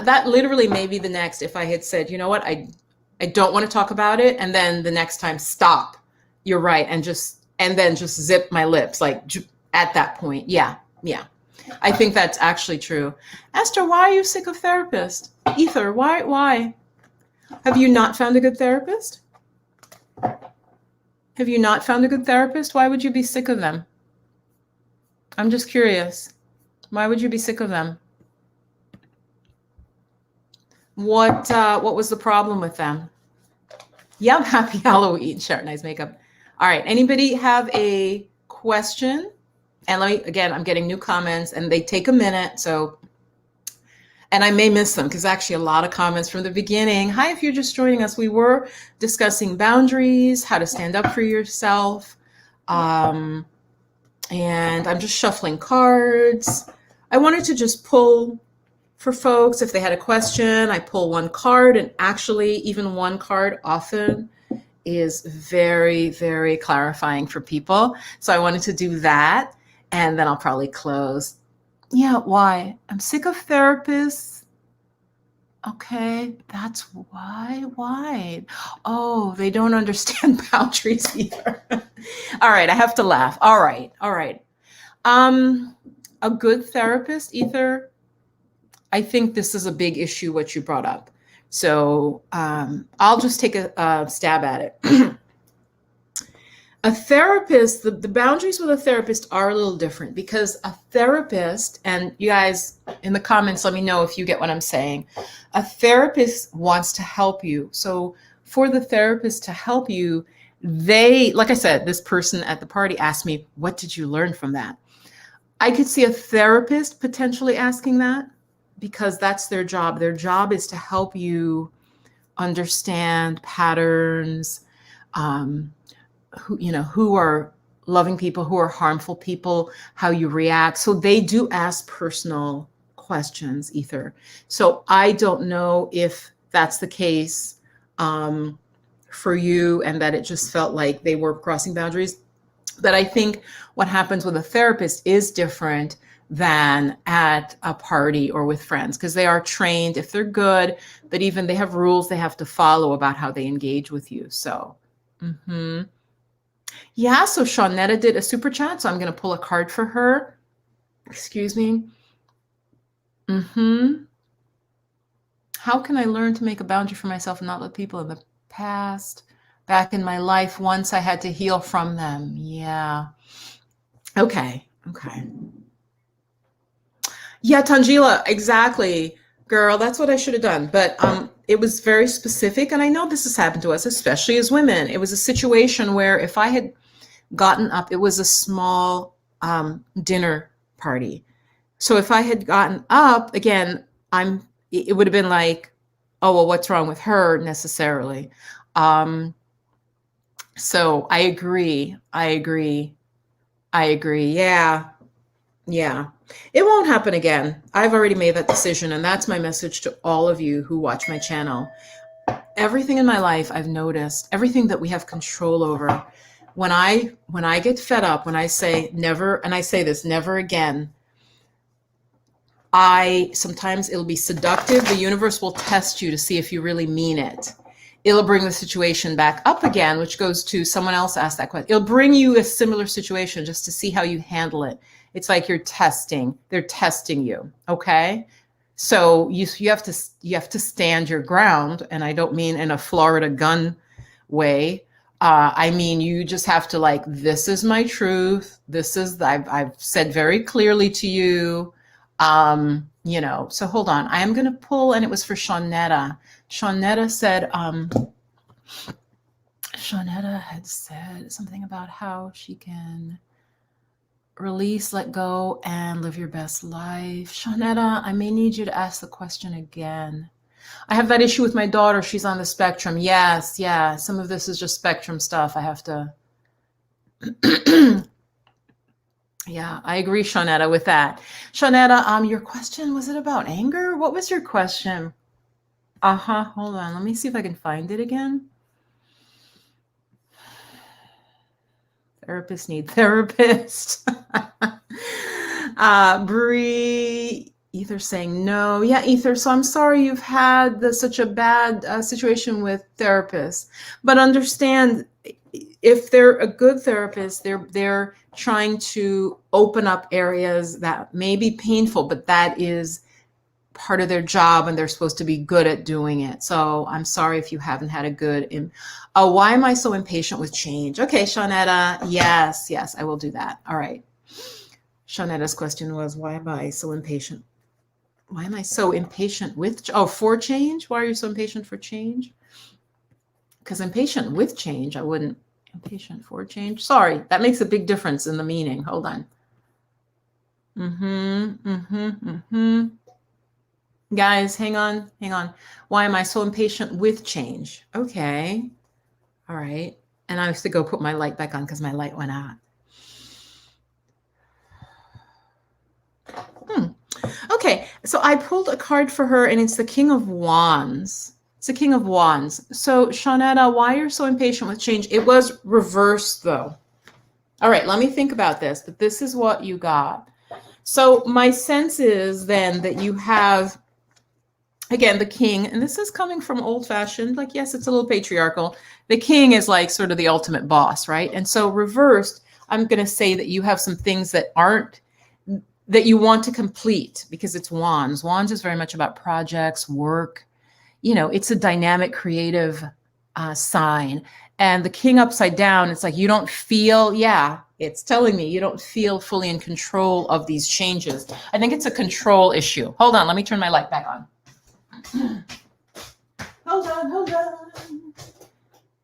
That literally may be the next, if I had said, you know what, I don't want to talk about it. And then the next time, stop. You're right. And then just zip my lips. Like at that point. Yeah. I think that's actually true. Esther, why are you sick of therapists? Ether, why? Have you not found a good therapist? Have you not found a good therapist? Why would you be sick of them? I'm just curious. Why would you be sick of them? What was the problem with them? Yep, happy Halloween. Sure, nice makeup. All right, anybody have a question? And again, I'm getting new comments and they take a minute. So, and I may miss them because actually a lot of comments from the beginning. Hi, if you're just joining us, we were discussing boundaries, how to stand up for yourself. And I'm just shuffling cards. I wanted to just pull for folks. If they had a question, I pull one card, and actually even one card often is very, very clarifying for people. So I wanted to do that, and then I'll probably close. Yeah, why? I'm sick of therapists. Okay, that's why. Oh, they don't understand boundaries either. All right, I have to laugh. All right. A good therapist, Ether, I think this is a big issue, what you brought up. So I'll just take a stab at it. A therapist, the boundaries with a therapist are a little different because a therapist, and you guys in the comments, let me know if you get what I'm saying. A therapist wants to help you. So for the therapist to help you, like I said, this person at the party asked me, what did you learn from that? I could see a therapist potentially asking that because that's their job. Their job is to help you understand patterns, who are loving people, who are harmful people, how you react. So they do ask personal questions, Ether. So I don't know if that's the case for you, and that it just felt like they were crossing boundaries. But I think what happens with a therapist is different than at a party or with friends, because they are trained, if they're good, but even they have rules they have to follow about how they engage with you. So, yeah, so Shawnetta did a super chat, so I'm going to pull a card for her. Excuse me. How can I learn to make a boundary for myself and not let people in the past back in my life once I had to heal from them? Yeah. Okay. Yeah, Tangela, exactly. Girl, that's what I should have done. But it was very specific. And I know this has happened to us, especially as women. It was a situation where if I had gotten up, it was a small dinner party. So if I had gotten up, again, it would have been like, oh, well, what's wrong with her necessarily? So I agree. Yeah. It won't happen again. I've already made that decision, and that's my message to all of you who watch my channel. Everything in my life I've noticed, everything that we have control over, when I get fed up, when I say never, and I say this, never again, sometimes it'll be seductive. The universe will test you to see if you really mean it. It'll bring the situation back up again, which goes to someone else asked that question. It'll bring you a similar situation just to see how you handle it. It's like they're testing you. Okay. So you have to stand your ground. And I don't mean in a Florida gun way. I mean, you just have to, like, this is my truth. I've said very clearly to you, so hold on. I am going to pull, and it was for Shawnetta. Shawnetta had said something about how she can release, let go, and live your best life. Shawnetta, I may need you to ask the question again. I have that issue with my daughter. She's on the spectrum. Yes, yeah. Some of this is just spectrum stuff. I have to. Yeah, I agree, Shawnetta, with that. Shawnetta, your question, was it about anger? What was your question? Hold on. Let me see if I can find it again. Therapists need therapists. Bree, Ether saying no. Yeah, Ether, so I'm sorry you've had such a bad situation with therapists. But understand, if they're a good therapist, they're trying to open up areas that may be painful, but that is part of their job, and they're supposed to be good at doing it. So I'm sorry if you haven't had a good. Why am I so impatient with change? Okay, Shawnetta, yes, I will do that. All right. Shaunetta's question was, why am I so impatient? Why am I so impatient for change? Why are you so impatient for change? Because impatient with change, I wouldn't. Impatient for change. Sorry, that makes a big difference in the meaning. Hold on. Guys, hang on. Why am I so impatient with change? Okay. All right. And I have to go put my light back on because my light went out. Okay, so I pulled a card for her, and it's the King of Wands. It's the King of Wands. So, Shawnetta, why you're so impatient with change? It was reversed, though. All right, let me think about this, but this is what you got. So my sense is then that you have, again, the king, and this is coming from old-fashioned, like, yes, it's a little patriarchal. The king is like sort of the ultimate boss, right? And so reversed, I'm going to say that you have some things that you want to complete, because it's wands. Wands is very much about projects, work. It's a dynamic, creative sign. And the king upside down, it's like you don't feel, it's telling me you don't feel fully in control of these changes. I think it's a control issue. Hold on, let me turn my light back on. Hold on.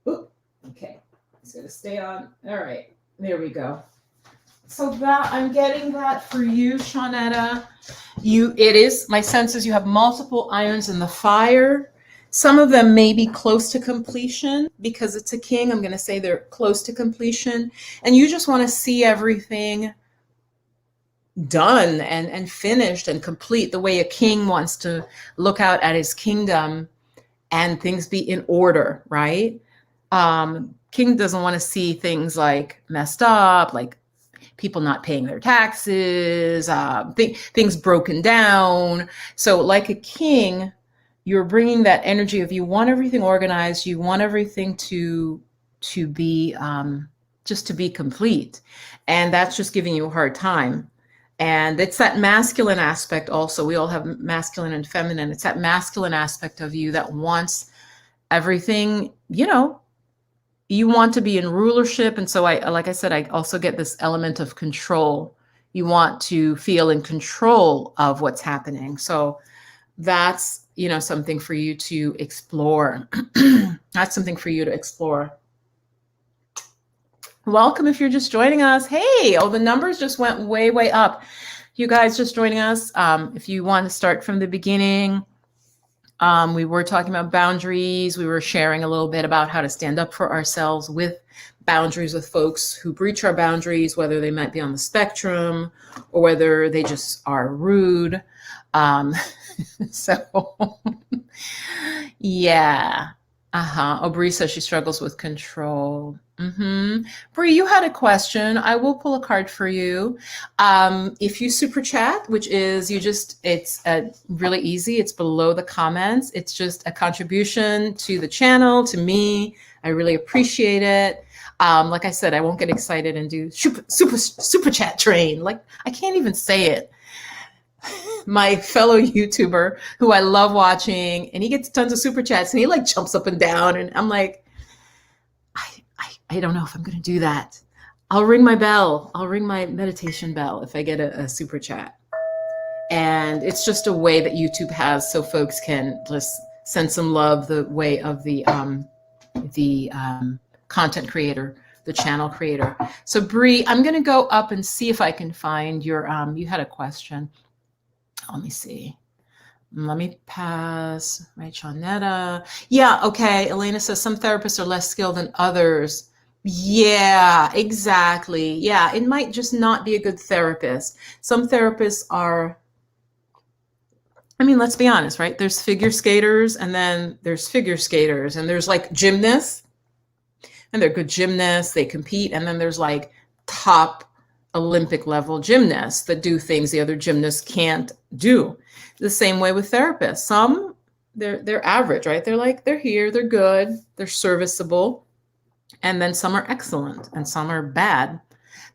Ooh, okay, it's going to stay on. All right, there we go. So that I'm getting that for you, Shawnetta. It is, my sense is you have multiple irons in the fire. Some of them may be close to completion because it's a king. I'm going to say they're close to completion. And you just want to see everything done and finished and complete the way a king wants to look out at his kingdom and things be in order, right? King doesn't want to see things like messed up, like people not paying their taxes, things broken down. So like a king, you're bringing that energy of you want everything organized, you want everything to be just to be complete, and that's just giving you a hard time. And it's that masculine aspect also. We all have masculine and feminine. It's that masculine aspect of you that wants everything, you want to be in rulership. And so like I said, I also get this element of control. You want to feel in control of what's happening. So that's, something for you to explore. That's something for you to explore. Welcome if you're just joining us. Hey, the numbers just went way, way up. You guys just joining us. If you want to start from the beginning, we were talking about boundaries. We were sharing a little bit about how to stand up for ourselves with boundaries with folks who breach our boundaries, whether they might be on the spectrum or whether they just are rude. So, yeah. Bree says she struggles with control. Bree, you had a question. I will pull a card for you. If you super chat, which is it's really easy. It's below the comments. It's just a contribution to the channel, to me. I really appreciate it. Like I said, I won't get excited and do super chat train. Like I can't even say it. My fellow YouTuber who I love watching, and he gets tons of super chats and he like jumps up and down. And I'm like, I don't know if I'm going to do that. I'll ring my bell. I'll ring my meditation bell if I get a super chat. And it's just a way that YouTube has so folks can just send some love the way of the content creator, the channel creator. So Bree, I'm going to go up and see if I can find your, you had a question. Let me see. Let me pass. Right, Shawnetta. Yeah, okay. Elena says some therapists are less skilled than others. Yeah, exactly. Yeah, it might just not be a good therapist. Some therapists are, let's be honest, right? There's figure skaters and then there's figure skaters and there's like gymnasts and they're good gymnasts. They compete. And then there's like top Olympic level gymnasts that do things the other gymnasts can't do. The same way with therapists. Some they're average, right? They're here, they're good, they're serviceable. And then some are excellent and some are bad.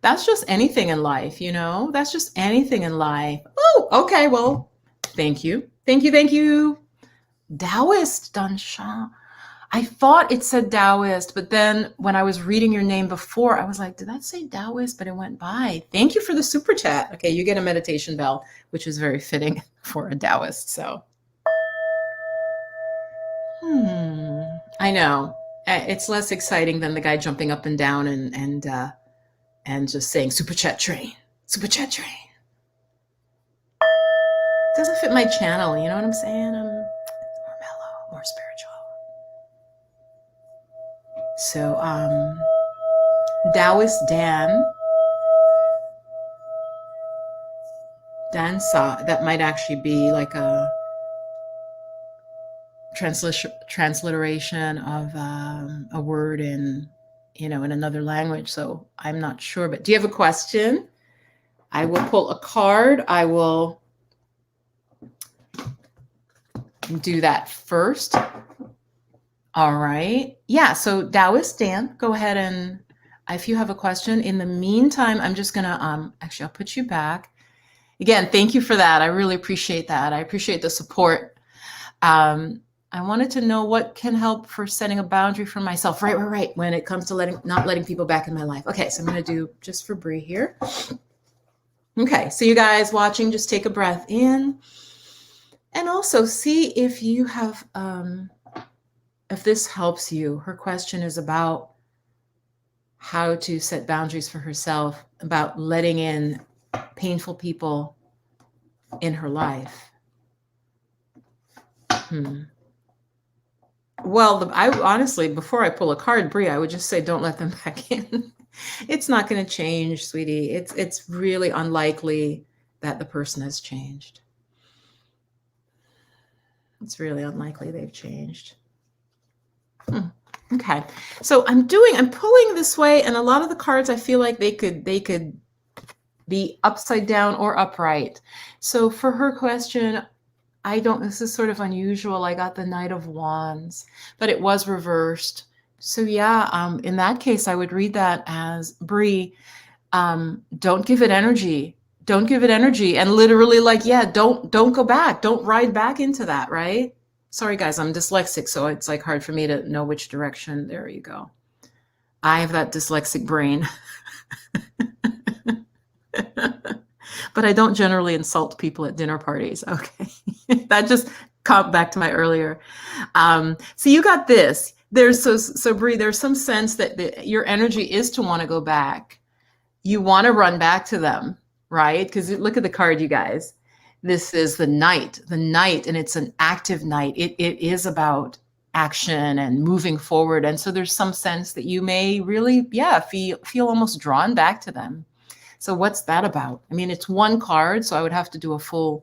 That's just anything in life, That's just anything in life. Oh, okay. Well, thank you. Thank you. Taoist Danshan. I thought it said Taoist, but then when I was reading your name before, I was like, did that say Taoist? But it went by. Thank you for the super chat. Okay, you get a meditation bell, which is very fitting for a Taoist. So, I know. It's less exciting than the guy jumping up and down and just saying super chat train. Doesn't fit my channel, you know what I'm saying? I'm more mellow, more spiritual. So, Taoist Dan saw that might actually be like a transliteration of a word in another language. So I'm not sure, but do you have a question? I will pull a card. I will do that first. All right. Yeah. So Taoist Dan, go ahead and if you have a question. In the meantime, I'm just going to, actually, I'll put you back. Again, thank you for that. I really appreciate that. I appreciate the support. I wanted to know what can help for setting a boundary for myself. Right. When it comes to not letting people back in my life. Okay. So I'm going to do just for Bree here. Okay. So you guys watching, just take a breath in and also see if you have, if this helps you. Her question is about how to set boundaries for herself, about letting in painful people in her life. Well, I honestly, before I pull a card, Brie, I would just say, don't let them back in. It's not going to change, sweetie. It's really unlikely that the person has changed. It's really unlikely they've changed. Okay. So I'm pulling this way, and a lot of the cards I feel like they could be upside down or upright. So for her question, this is sort of unusual. I got the Knight of Wands, but it was reversed. So yeah, in that case, I would read that as, Bree, don't give it energy. Don't give it energy. And literally, like, yeah, don't go back. Don't ride back into that, right? Sorry, guys, I'm dyslexic, so it's like hard for me to know which direction. There you go. I have that dyslexic brain. But I don't generally insult people at dinner parties. Okay. That just come back to my earlier. So you got this. So Bree, there's some sense that your energy is to want to go back. You want to run back to them, right? Because look at the card, you guys. This is the Knight, and it's an active Knight. It is about action and moving forward. And so there's some sense that you may really, feel almost drawn back to them. So what's that about? I mean, it's one card, so I would have to do a full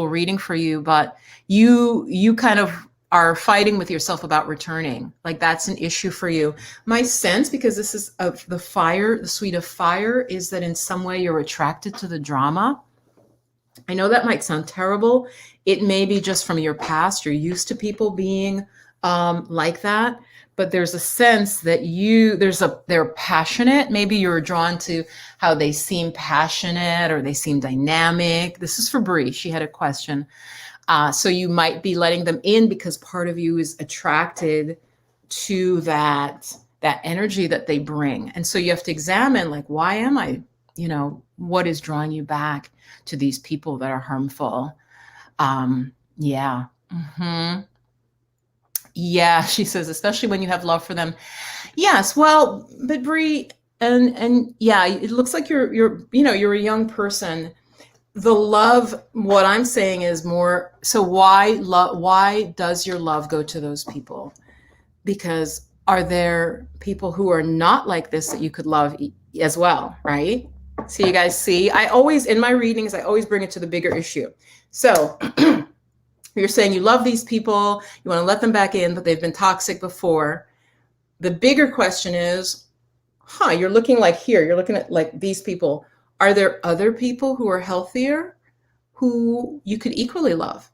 reading for you, but you kind of are fighting with yourself about returning. Like that's an issue for you. My sense, because this is of the fire, the suite of fire, is that in some way you're attracted to the drama. I know that might sound terrible. It may be just from your past. You're used to people being like that. But there's a sense that they're passionate. Maybe you're drawn to how they seem passionate or they seem dynamic. This is for Bree. She had a question. So you might be letting them in because part of you is attracted to that energy that they bring. And so you have to examine, like, why am I, what is drawing you back to these people that are harmful? Yeah. Mm-hmm. Yeah, she says, especially when you have love for them. Yes, well, but Bree, and yeah, it looks like you're a young person. The love, what I'm saying is more, so why does your love go to those people? Because are there people who are not like this that you could love as well, right? So you guys see, in my readings, I always bring it to the bigger issue. So you're saying you love these people, you want to let them back in, but they've been toxic before. The bigger question is, you're looking like here, you're looking at like these people. Are there other people who are healthier who you could equally love?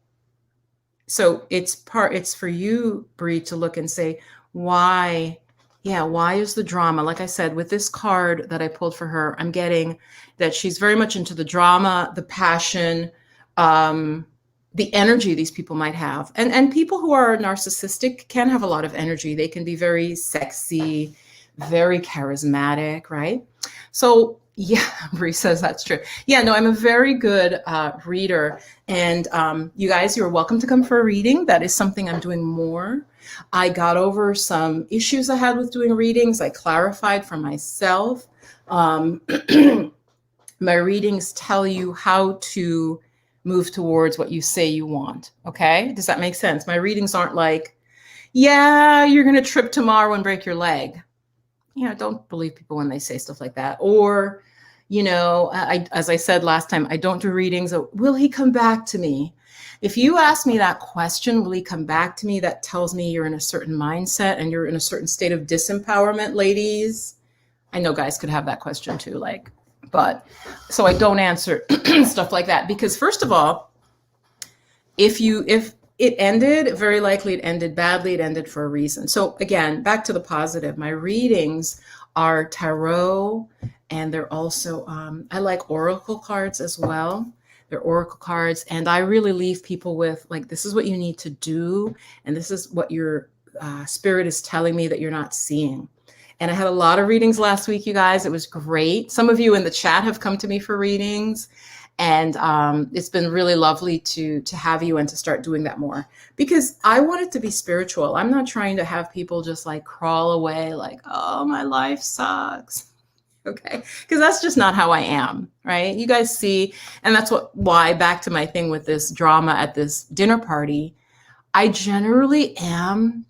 So it's for you, Bree, to look and say, why is the drama? Like I said, with this card that I pulled for her, I'm getting that she's very much into the drama, the passion, the energy these people might have. And people who are narcissistic can have a lot of energy. They can be very sexy, very charismatic, right? So yeah, Bree says that's true. Yeah, no, I'm a very good reader. And you guys, you're welcome to come for a reading. That is something I'm doing more. I got over some issues I had with doing readings. I clarified for myself. My readings tell you how to move towards what you say you want. Okay? Does that make sense? My readings aren't like, yeah, you're going to trip tomorrow and break your leg. Don't believe people when they say stuff like that. Or, as I said last time, I don't do readings of, will he come back to me? If you ask me that question, will he come back to me? That tells me you're in a certain mindset and you're in a certain state of disempowerment, ladies. I know guys could have that question too, but so I don't answer stuff like that, because first of all, if it ended, very likely it ended badly. It ended for a reason. So again, back to the positive. My readings are tarot, and they're also, I like oracle cards as well. They're oracle cards, and I really leave people with, like, this is what you need to do, and this is what your spirit is telling me that you're not seeing. And I had a lot of readings last week, you guys. It was great. Some of you in the chat have come to me for readings. And it's been really lovely to have you and to start doing that more, because I want it to be spiritual. I'm not trying to have people just like crawl away like, oh, my life sucks. Okay. Because that's just not how I am. Right. You guys see. And that's why back to my thing with this drama at this dinner party, I generally am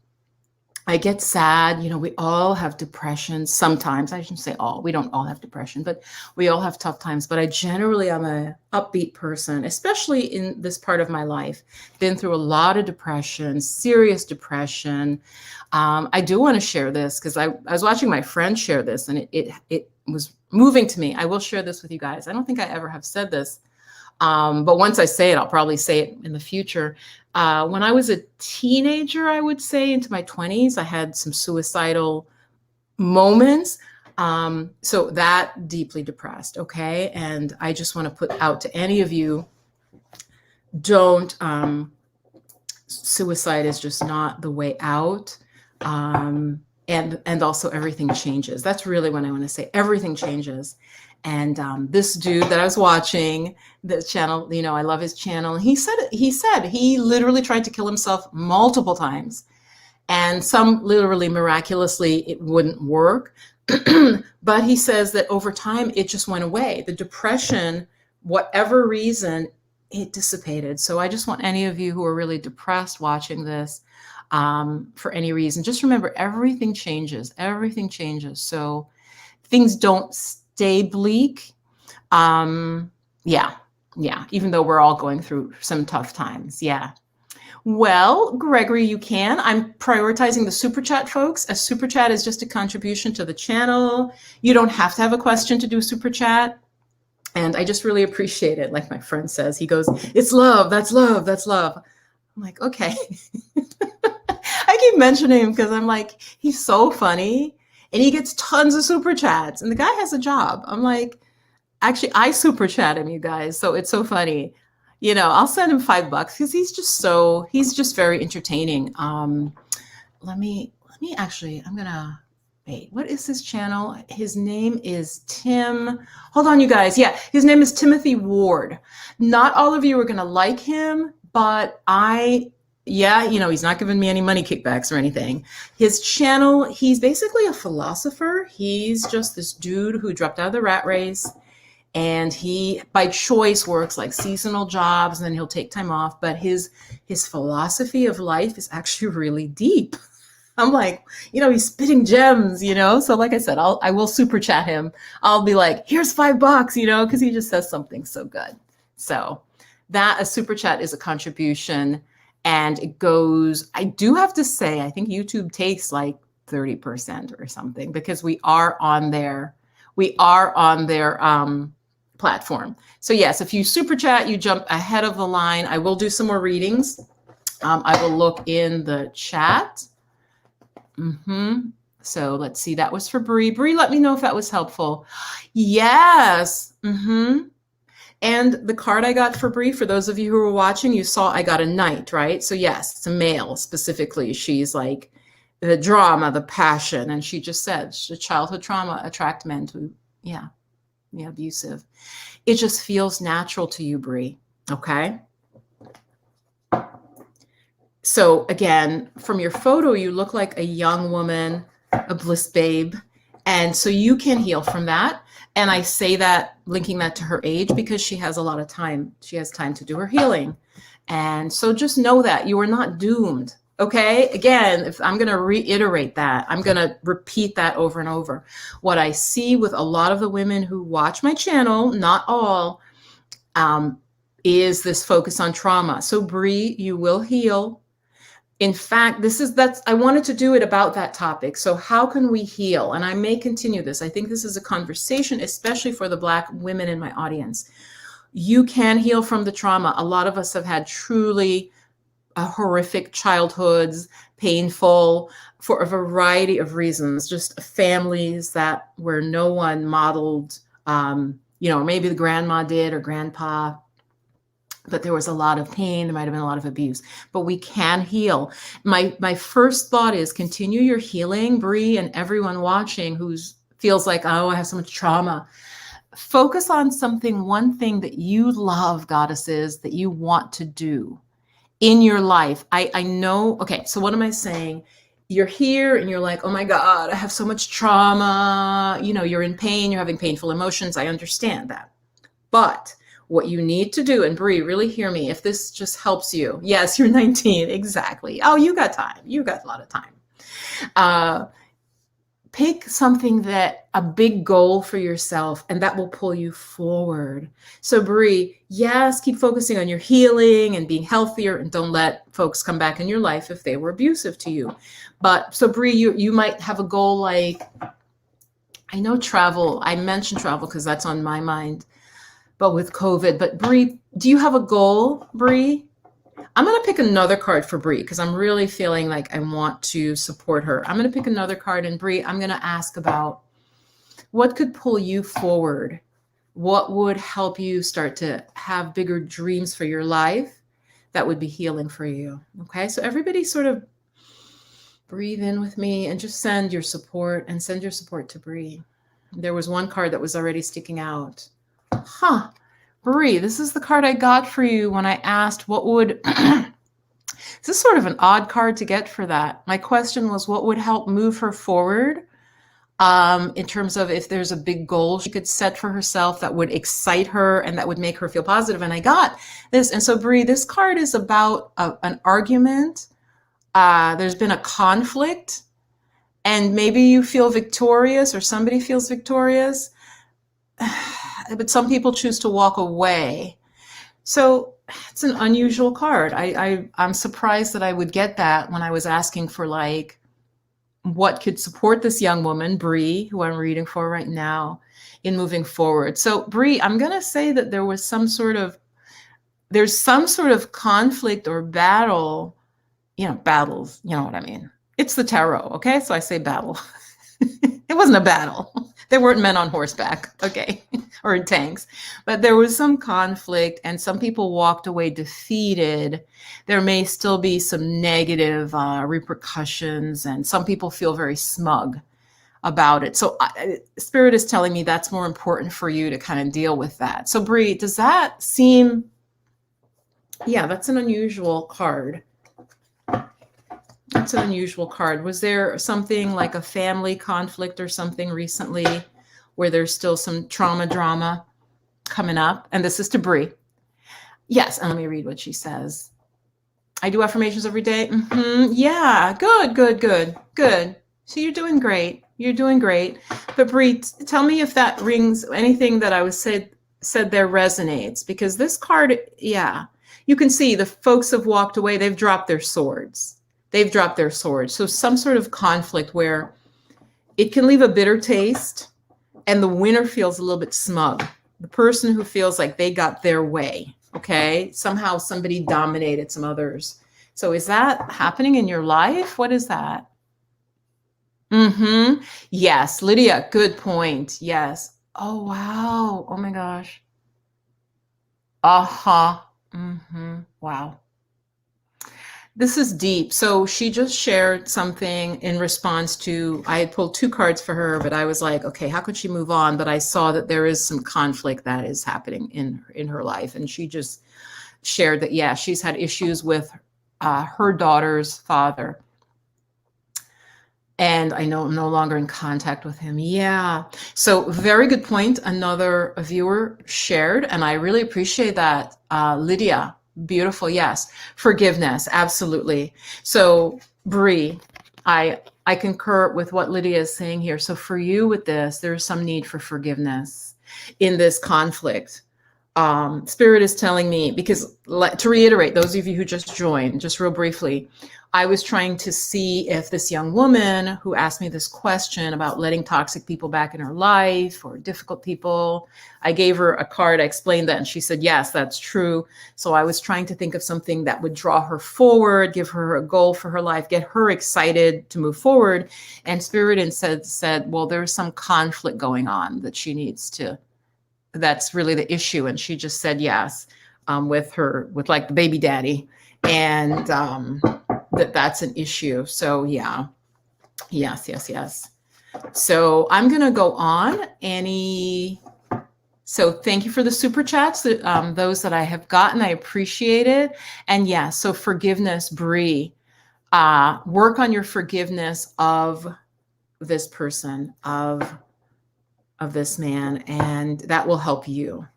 I get sad. We all have depression sometimes. I shouldn't say all. We don't all have depression, but we all have tough times. But I generally am a upbeat person, especially in this part of my life. Been through a lot of depression, serious depression. I do want to share this because I was watching my friend share this, and it was moving to me. I will share this with you guys. I don't think I ever have said this. But once I say it, I'll probably say it in the future. When I was a teenager, I would say into my 20s, I had some suicidal moments. So that deeply depressed. Okay. And I just want to put out to any of you, don't, suicide is just not the way out. And also everything changes. That's really what I want to say. Everything changes. And this dude that I was watching, the channel, I love his channel. He said he literally tried to kill himself multiple times, and some literally miraculously it wouldn't work. But he says that over time it just went away. The depression, whatever reason, it dissipated. So I just want any of you who are really depressed watching this, for any reason, just remember everything changes. Everything changes. So things don't stay bleak. Yeah. Even though we're all going through some tough times. Yeah. Well, Gregory, you can. I'm prioritizing the super chat, folks. A super chat is just a contribution to the channel. You don't have to have a question to do super chat. And I just really appreciate it. Like my friend says, he goes, it's love. That's love. That's love. I'm like, okay. I keep mentioning him because I'm like, he's so funny. And he gets tons of super chats. And the guy has a job. I'm like, actually, I super chat him, you guys. So it's so funny. I'll send him $5 because he's just very entertaining. Let me actually, I'm going to wait. What is his channel? His name is Tim. Hold on, you guys. Yeah, his name is Timothy Ward. Not all of you are going to like him, but he's not giving me any money kickbacks or anything. His channel, he's basically a philosopher. He's just this dude who dropped out of the rat race. And he, by choice, works like seasonal jobs, and then he'll take time off. But his philosophy of life is actually really deep. I'm like, he's spitting gems, So like I said, I will super chat him. I'll be like, here's $5, because he just says something so good. So a super chat is a contribution, and it goes, I do have to say, I think YouTube takes like 30% or something, because we are on their platform. So yes, if you super chat, you jump ahead of the line. I will do some more readings. I will look in the chat. So let's see. That was for Bree. Bree, let me know if that was helpful. Yes. And the card I got for Bree, for those of you who were watching, you saw I got a knight, right? So yes, it's a male specifically. She's like the drama, the passion. And she just said the childhood trauma attract men to, abusive. It just feels natural to you, Bree. Okay. So again, from your photo, you look like a young woman, a bliss babe. And so you can heal from that. And I say that, linking that to her age, because she has a lot of time. She has time to do her healing. And so just know that you are not doomed. Okay. Again, if I'm going to reiterate that, I'm going to repeat that over and over. What I see with a lot of the women who watch my channel, not all, is this focus on trauma. So Bree, you will heal. In fact, I wanted to do it about that topic. So how can we heal? And I may continue this. I think this is a conversation, especially for the Black women in my audience. You can heal from the trauma. A lot of us have had truly horrific childhoods, painful, for a variety of reasons, just families where no one modeled, maybe the grandma did or grandpa, but there was a lot of pain. There might've been a lot of abuse, but we can heal. My first thought is continue your healing, Bree, and everyone watching who feels like, oh, I have so much trauma. Focus on one thing that you love, goddesses, that you want to do in your life. I know. Okay. So what am I saying? You're here and you're like, oh my God, I have so much trauma. You're in pain. You're having painful emotions. I understand that. But what you need to do, and Bree, really hear me, if this just helps you. Yes, you're 19. Exactly. Oh, you got time. You got a lot of time. uh, pick something that a big goal for yourself, and that will pull you forward. So Bree, yes, keep focusing on your healing and being healthier, and don't let folks come back in your life if they were abusive to you. But so Bree, you might have a goal like, I know travel. I mentioned travel because that's on my mind, but with COVID. But Bree, do you have a goal, Bree? I'm going to pick another card for Bree because I'm really feeling like I want to support her. I'm going to pick another card, and Bree, I'm going to ask about what could pull you forward. What would help you start to have bigger dreams for your life that would be healing for you? Okay, so everybody sort of breathe in with me and just send your support, and send your support to Bree. There was one card that was already sticking out. Huh. Bree, this is the card I got for you when I asked what would, this is sort of an odd card to get for that. My question was what would help move her forward in terms of if there's a big goal she could set for herself that would excite her and that would make her feel positive. And I got this. And so Bree, this card is about an argument. There's been a conflict, and maybe you feel victorious or somebody feels victorious. But some people choose to walk away. So it's an unusual card. I'm surprised that I would get that when I was asking for like what could support this young woman, Bree, who I'm reading for right now, in moving forward. So Bree, I'm going to say that there's some sort of conflict or battle, battles, you know what I mean? It's the tarot, okay? So I say battle. It wasn't a battle. There weren't men on horseback, okay, or in tanks, but there was some conflict and some people walked away defeated. There may still be some negative repercussions, and some people feel very smug about it. So Spirit is telling me that's more important for you to kind of deal with that. So Bree, does that seem, yeah, that's an unusual card. That's an unusual card. Was there something like a family conflict or something recently where there's still some drama coming up? And this is to Bree. Yes, and let me read what she says. I do affirmations every day. Yeah, good. So you're doing great. You're doing great. But Bree, tell me if that rings, anything that I was said there resonates, because this card, yeah, you can see the folks have walked away. They've dropped their swords. So some sort of conflict where it can leave a bitter taste and the winner feels a little bit smug. The person who feels like they got their way, okay? Somehow somebody dominated some others. So is that happening in your life? What is that? Yes, Lydia, good point. Yes. Oh, wow. Oh my gosh. Wow. This is deep. So she just shared something in response to, I had pulled two cards for her, but I was like, okay, how could she move on? But I saw that there is some conflict that is happening in her life. And she just shared that, yeah, she's had issues with her daughter's father. And I know I'm no longer in contact with him. Yeah. So very good point. Another viewer shared, and I really appreciate that. Lydia, beautiful. Yes. Forgiveness. Absolutely. So Bree, I concur with what Lydia is saying here. So for you with this, there's some need for forgiveness in this conflict. Spirit is telling me, because to reiterate, those of you who just joined, just real briefly, I was trying to see if this young woman who asked me this question about letting toxic people back in her life or difficult people, I gave her a card, I explained that, and she said, yes, that's true. So I was trying to think of something that would draw her forward, give her a goal for her life, get her excited to move forward. And Spirit said, well, there's some conflict going on that she needs to, that's really the issue. And she just said yes, with like the baby daddy, and that's an issue. So yeah, yes. So I'm gonna go on. So thank you for the super chats, those that I have gotten, I appreciate it. And yeah, so forgiveness, Bree, work on your forgiveness of this person, of this man, and that will help you.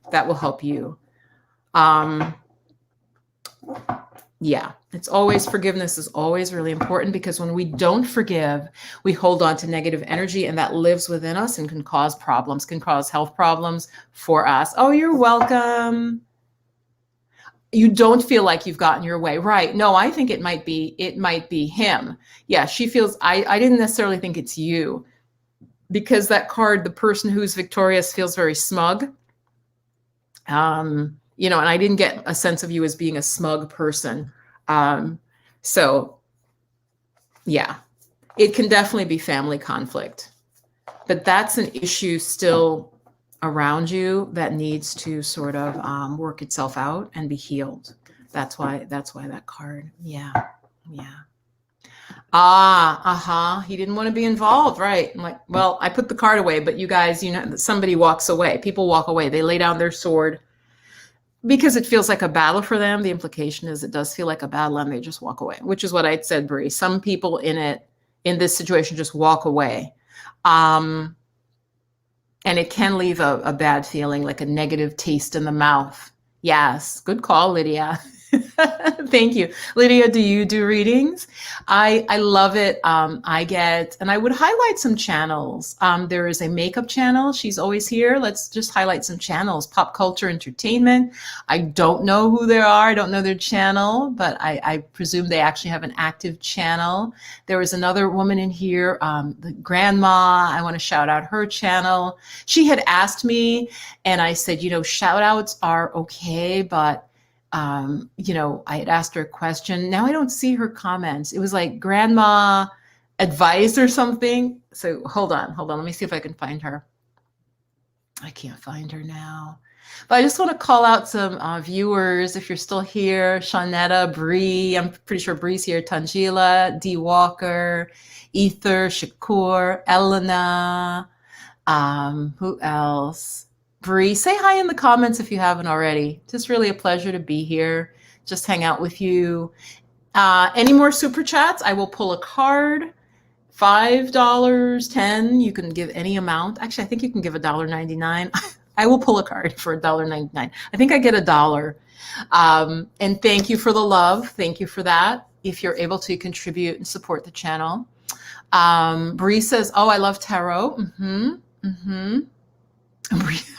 Yeah, it's always, forgiveness is always really important, because when we don't forgive, we hold on to negative energy, and that lives within us and can cause problems, can cause health problems for us. Oh, you're welcome. You don't feel like you've gotten your way. Right. No, I think it might be him. Yeah, she feels, I didn't necessarily think it's you, because that card, the person who's victorious, feels very smug. You know, and I didn't get a sense of you as being a smug person. So yeah, it can definitely be family conflict, but that's an issue still around you that needs to sort of work itself out and be healed. That's why that card. Yeah. Yeah. He didn't want to be involved. Right. I'm like, well, I put the card away, but you guys, you know, somebody walks away. People walk away. They lay down their sword because it feels like a battle for them. The implication is it does feel like a battle, and they just walk away, which is what I said, Bree. Some people in this situation just walk away. And it can leave a bad feeling, like a negative taste in the mouth. Yes. Good call, Lydia. Thank you. Lydia, do you do readings? I love it. And I would highlight some channels. There is a makeup channel. She's always here. Let's just highlight some channels. Pop Culture Entertainment. I don't know who they are. I don't know their channel, but I presume they actually have an active channel. There was another woman in here, the grandma. I want to shout out her channel. She had asked me, and I said, you know, shout outs are okay, but you know, I had asked her a question. Now I don't see her comments. It was like grandma advice or something. So hold on. Let me see if I can find her. I can't find her now. But I just want to call out some viewers, if you're still here. Shawnetta, Bree, I'm pretty sure Bree's here. Tangela, D. Walker, Ether, Shakur, Elena. Who else? Bree, say hi in the comments if you haven't already. Just really a pleasure to be here. Just hang out with you. Any more super chats? I will pull a card. $5, $10. You can give any amount. Actually, I think you can give $1.99. I will pull a card for $1.99. I think I get $1. And thank you for the love. Thank you for that. If you're able to contribute and support the channel. Bree says, "Oh, I love tarot."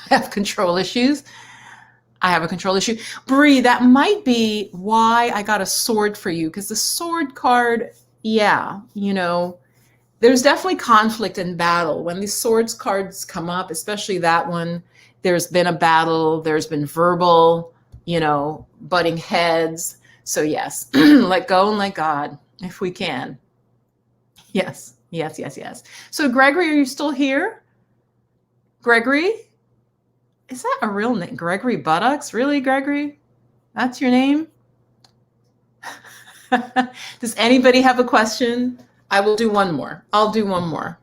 I have control issues. I have a control issue. Bree, that might be why I got a sword for you, because the sword card, yeah, you know, there's definitely conflict and battle. When these swords cards come up, especially that one, there's been a battle, there's been verbal, you know, butting heads. So yes, let go and let God, if we can. Yes. So Gregory, are you still here? Gregory? Is that a real name? Gregory Buttocks? Really, Gregory? That's your name? Does anybody have a question? I will do one more. I'll do one more.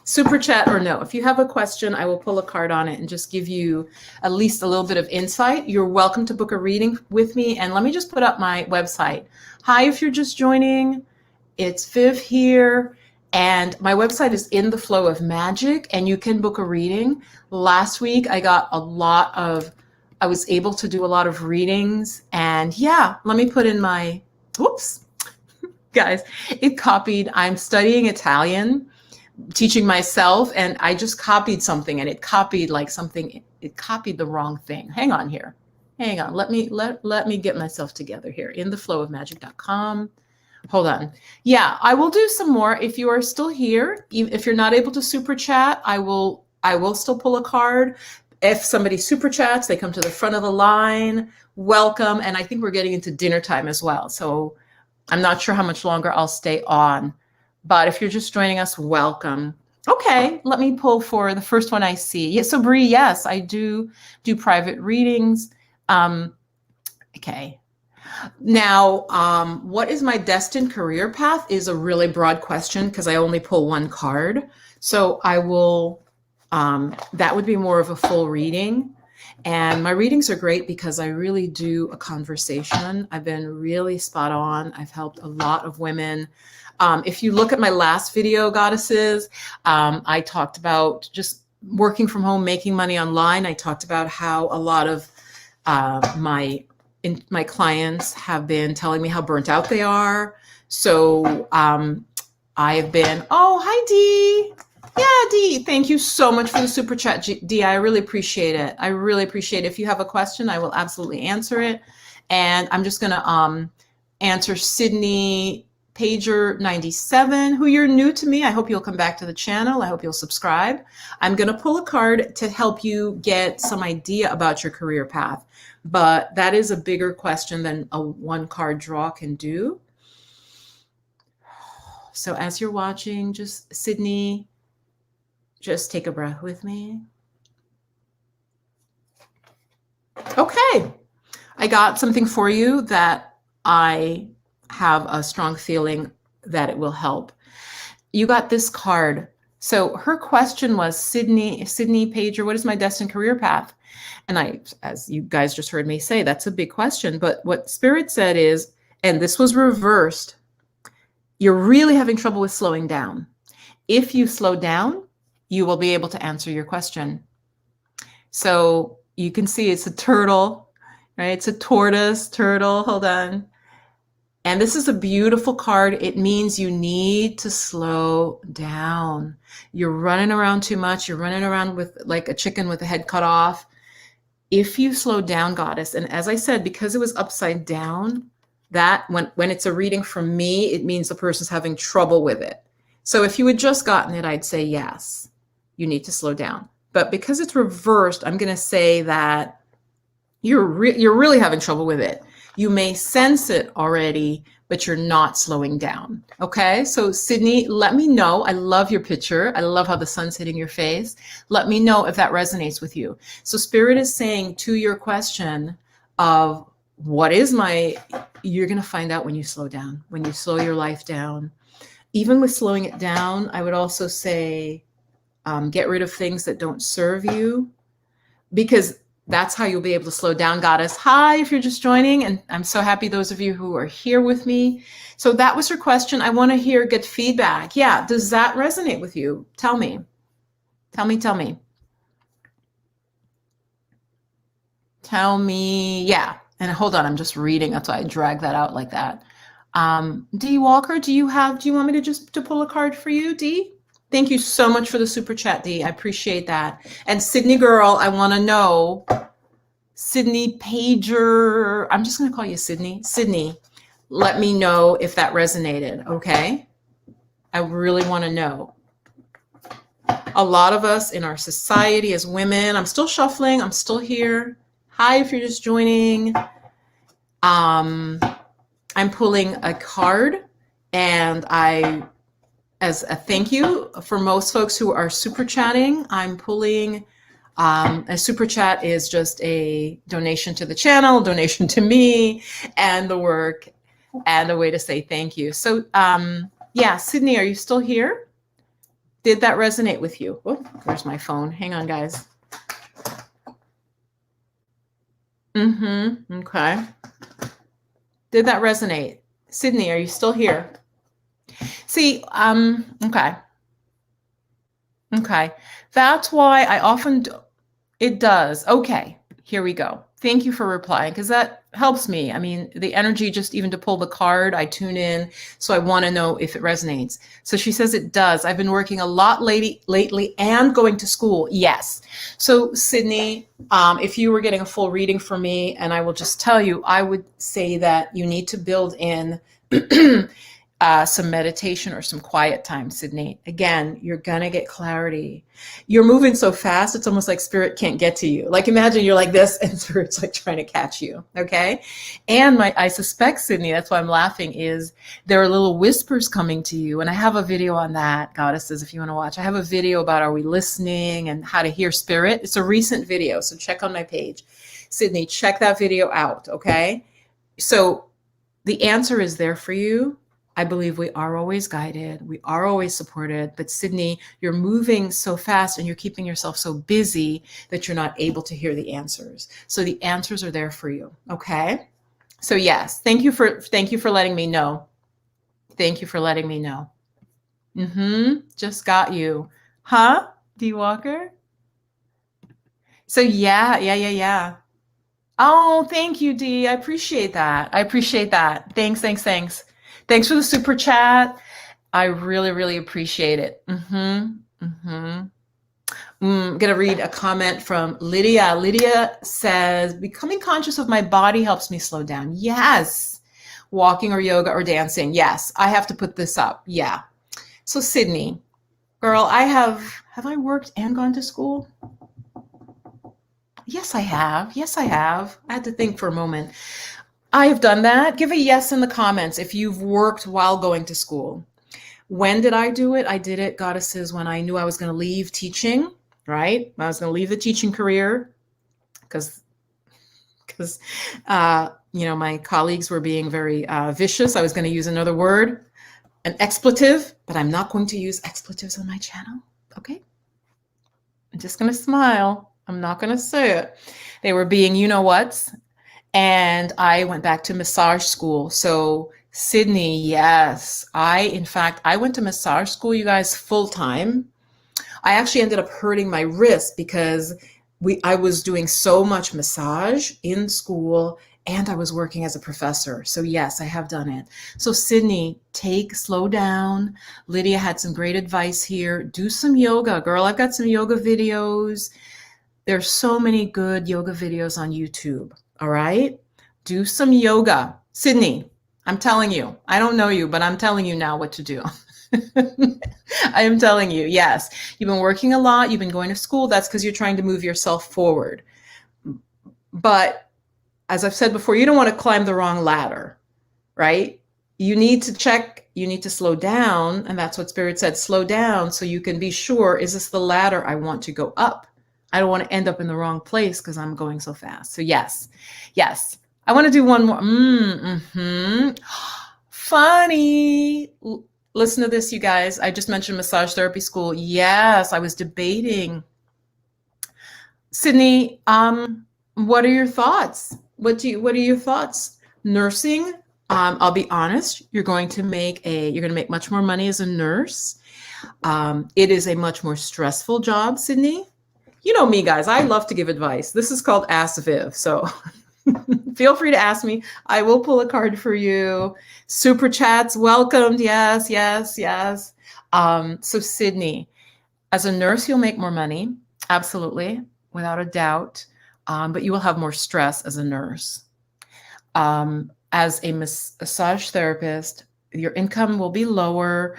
Super chat or no. If you have a question, I will pull a card on it and just give you at least a little bit of insight. You're welcome to book a reading with me. And let me just put up my website. Hi, if you're just joining, it's Viv here. And my website is In the Flow of Magic, and you can book a reading. Last week, I was able to do a lot of readings. And yeah, let me put in my, whoops, guys, it copied. I'm studying Italian, teaching myself, and I just copied something, and it copied like something, it copied the wrong thing. Hang on here. Hang on. Let me get myself together here. InTheFlowOfMagic.com. Hold on. Yeah, I will do some more. If you are still here, if you're not able to super chat, I will still pull a card. If somebody super chats, they come to the front of the line. Welcome. And I think we're getting into dinner time as well. So I'm not sure how much longer I'll stay on. But if you're just joining us, welcome. Okay, let me pull for the first one I see. Yeah, so Bree, yes, I do private readings. Okay. Now, what is my destined career path is a really broad question because I only pull one card. So I will, that would be more of a full reading. And my readings are great because I really do a conversation. I've been really spot on. I've helped a lot of women. If you look at my last video, Goddesses, I talked about just working from home, making money online. I talked about how a lot of my my clients have been telling me how burnt out they are. So I've been, oh, hi, Dee. Yeah, Dee, thank you so much for the super chat, Dee. I really appreciate it. I really appreciate it. If you have a question, I will absolutely answer it. And I'm just going to answer Sydney Pager 97, who you're new to me. I hope you'll come back to the channel. I hope you'll subscribe. I'm going to pull a card to help you get some idea about your career path. But that is a bigger question than a one card draw can do. So as you're watching, just Sydney, just take a breath with me. Okay, I got something for you that I have a strong feeling that it will help. You got this card. So her question was, Sydney Pager, what is my destined career path? And I, as you guys just heard me say, that's a big question. But what Spirit said is, and this was reversed, you're really having trouble with slowing down. If you slow down, you will be able to answer your question. So you can see it's a turtle, right? It's a tortoise, turtle, hold on. And this is a beautiful card. It means you need to slow down. You're running around too much. You're running around with like a chicken with the head cut off. If you slow down, goddess, and as I said, because it was upside down, that when it's a reading from me, it means the person's having trouble with it. So if you had just gotten it, I'd say yes, you need to slow down. But because it's reversed, I'm going to say that you're really having trouble with it. You may sense it already, but you're not slowing down. Okay, so Sydney, let me know. I love your picture. I love how the sun's hitting your face. Let me know if that resonates with you. So Spirit is saying to your question of what is you're going to find out when you slow down, when you slow your life down. Even with slowing it down, I would also say get rid of things that don't serve you, because that's how you'll be able to slow down, goddess. Hi, if you're just joining, and I'm so happy those of you who are here with me. So that was her question. I want to get feedback. Yeah, does that resonate with you? Tell me. Tell me. Tell me, yeah. And hold on, I'm just reading. That's why I drag that out like that. Dee Walker, do you want me to pull a card for you, Dee? Thank you so much for the super chat, Dee. I appreciate that. And Sydney girl, I want to know, Sydney Pager, I'm just going to call you Sydney. Sydney, let me know if that resonated, okay? I really want to know. A lot of us in our society as women, I'm still shuffling, I'm still here. Hi, if you're just joining. I'm pulling a card, and as a thank you for most folks who are super chatting, I'm pulling a super chat is just a donation to the channel, donation to me and the work, and a way to say thank you. So yeah, Sydney, are you still here? Did that resonate with you? Oh, there's my phone. Hang on, guys. Okay. Did that resonate? Sydney, are you still here? See, okay. That's why I often it does. Okay, here we go. Thank you for replying, because that helps me. I mean, the energy, just even to pull the card, I tune in. So I want to know if it resonates. So she says it does. I've been working a lot lately and going to school. Yes. So Sydney, if you were getting a full reading from me, and I will just tell you, I would say that you need to build in some meditation or some quiet time, Sydney. Again, you're gonna get clarity. You're moving so fast, it's almost like Spirit can't get to you. Like imagine you're like this and Spirit's like trying to catch you, okay? And I suspect, Sydney, that's why I'm laughing, is there are little whispers coming to you. And I have a video on that, goddesses, if you wanna watch. I have a video about are we listening and how to hear Spirit. It's a recent video, so check on my page. Sydney, check that video out, okay? So the answer is there for you. I believe we are always guided. We are always supported. But Sydney, you're moving so fast and you're keeping yourself so busy that you're not able to hear the answers. So the answers are there for you. Okay. So yes, thank you for letting me know. Thank you for letting me know. Just got you. Huh? D Walker? So yeah. Oh, thank you, Dee. I appreciate that. I appreciate that. Thanks, thanks, thanks. Thanks for the super chat. I really, really appreciate it. I'm going to read a comment from Lydia. Lydia says, becoming conscious of my body helps me slow down. Yes. Walking or yoga or dancing. Yes. I have to put this up. Yeah. So Sydney, girl, have I worked and gone to school? Yes, I have. Yes, I have. I had to think for a moment. I have done that. Give a yes in the comments if you've worked while going to school. When did I do it? I did it, goddesses, when I knew I was going to leave teaching, right? I was going to leave the teaching career because my colleagues were being very vicious. I was going to use another word, an expletive, but I'm not going to use expletives on my channel. Okay? I'm just going to smile. I'm not going to say it. They were being you-know-whats. And I went back to massage school. So Sydney, yes. In fact, I went to massage school, you guys, full time. I actually ended up hurting my wrist because I was doing so much massage in school and I was working as a professor. So yes, I have done it. So Sydney, slow down. Lydia had some great advice here. Do some yoga. Girl, I've got some yoga videos. There's so many good yoga videos on YouTube. All right? Do some yoga. Sydney, I'm telling you, I don't know you, but I'm telling you now what to do. I am telling you, yes. You've been working a lot. You've been going to school. That's because you're trying to move yourself forward. But as I've said before, you don't want to climb the wrong ladder, right? You need to check, you need to slow down. And that's what Spirit said, slow down so you can be sure, is this the ladder I want to go up? I don't want to end up in the wrong place because I'm going so fast. So yes. I want to do one more. Funny. Listen to this, you guys. I just mentioned massage therapy school. Yes, I was debating. Sydney, what are your thoughts? What are your thoughts? Nursing, I'll be honest, you're going to make much more money as a nurse. It is a much more stressful job, Sydney. You know me, guys. I love to give advice. This is called Ask Viv. So feel free to ask me. I will pull a card for you. Super chats welcomed. Yes. So Sydney, as a nurse, you'll make more money. Absolutely. Without a doubt. But you will have more stress as a nurse. As a massage therapist, your income will be lower.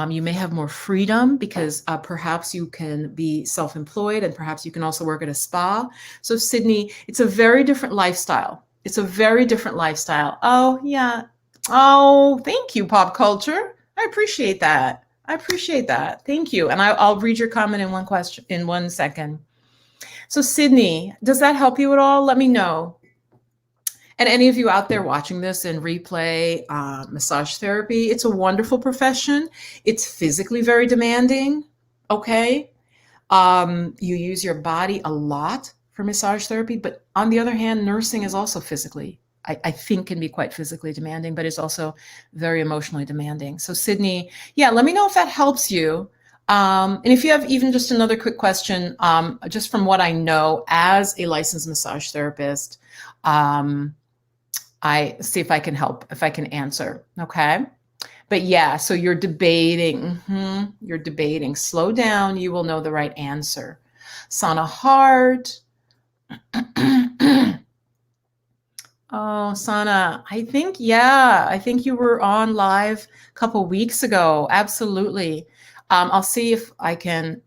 You may have more freedom because perhaps you can be self-employed and perhaps you can also work at a spa. So Sydney, it's a very different lifestyle. Oh, yeah. Oh, thank you, pop culture. I appreciate that. Thank you. And I'll read your comment in 1 second. So Sydney, does that help you at all? Let me know. And any of you out there watching this in replay, massage therapy, it's a wonderful profession. It's physically very demanding, okay? You use your body a lot for massage therapy, but on the other hand, nursing is also I think can be quite physically demanding, but it's also very emotionally demanding. So Sydney, yeah, let me know if that helps you. And if you have even just another quick question, just from what I know as a licensed massage therapist, I see if I can help, if I can answer. Okay. But yeah, so you're debating. Slow down. You will know the right answer. Sana Hart. Oh, Sana, I think you were on live a couple weeks ago. Absolutely. I'll see if I can.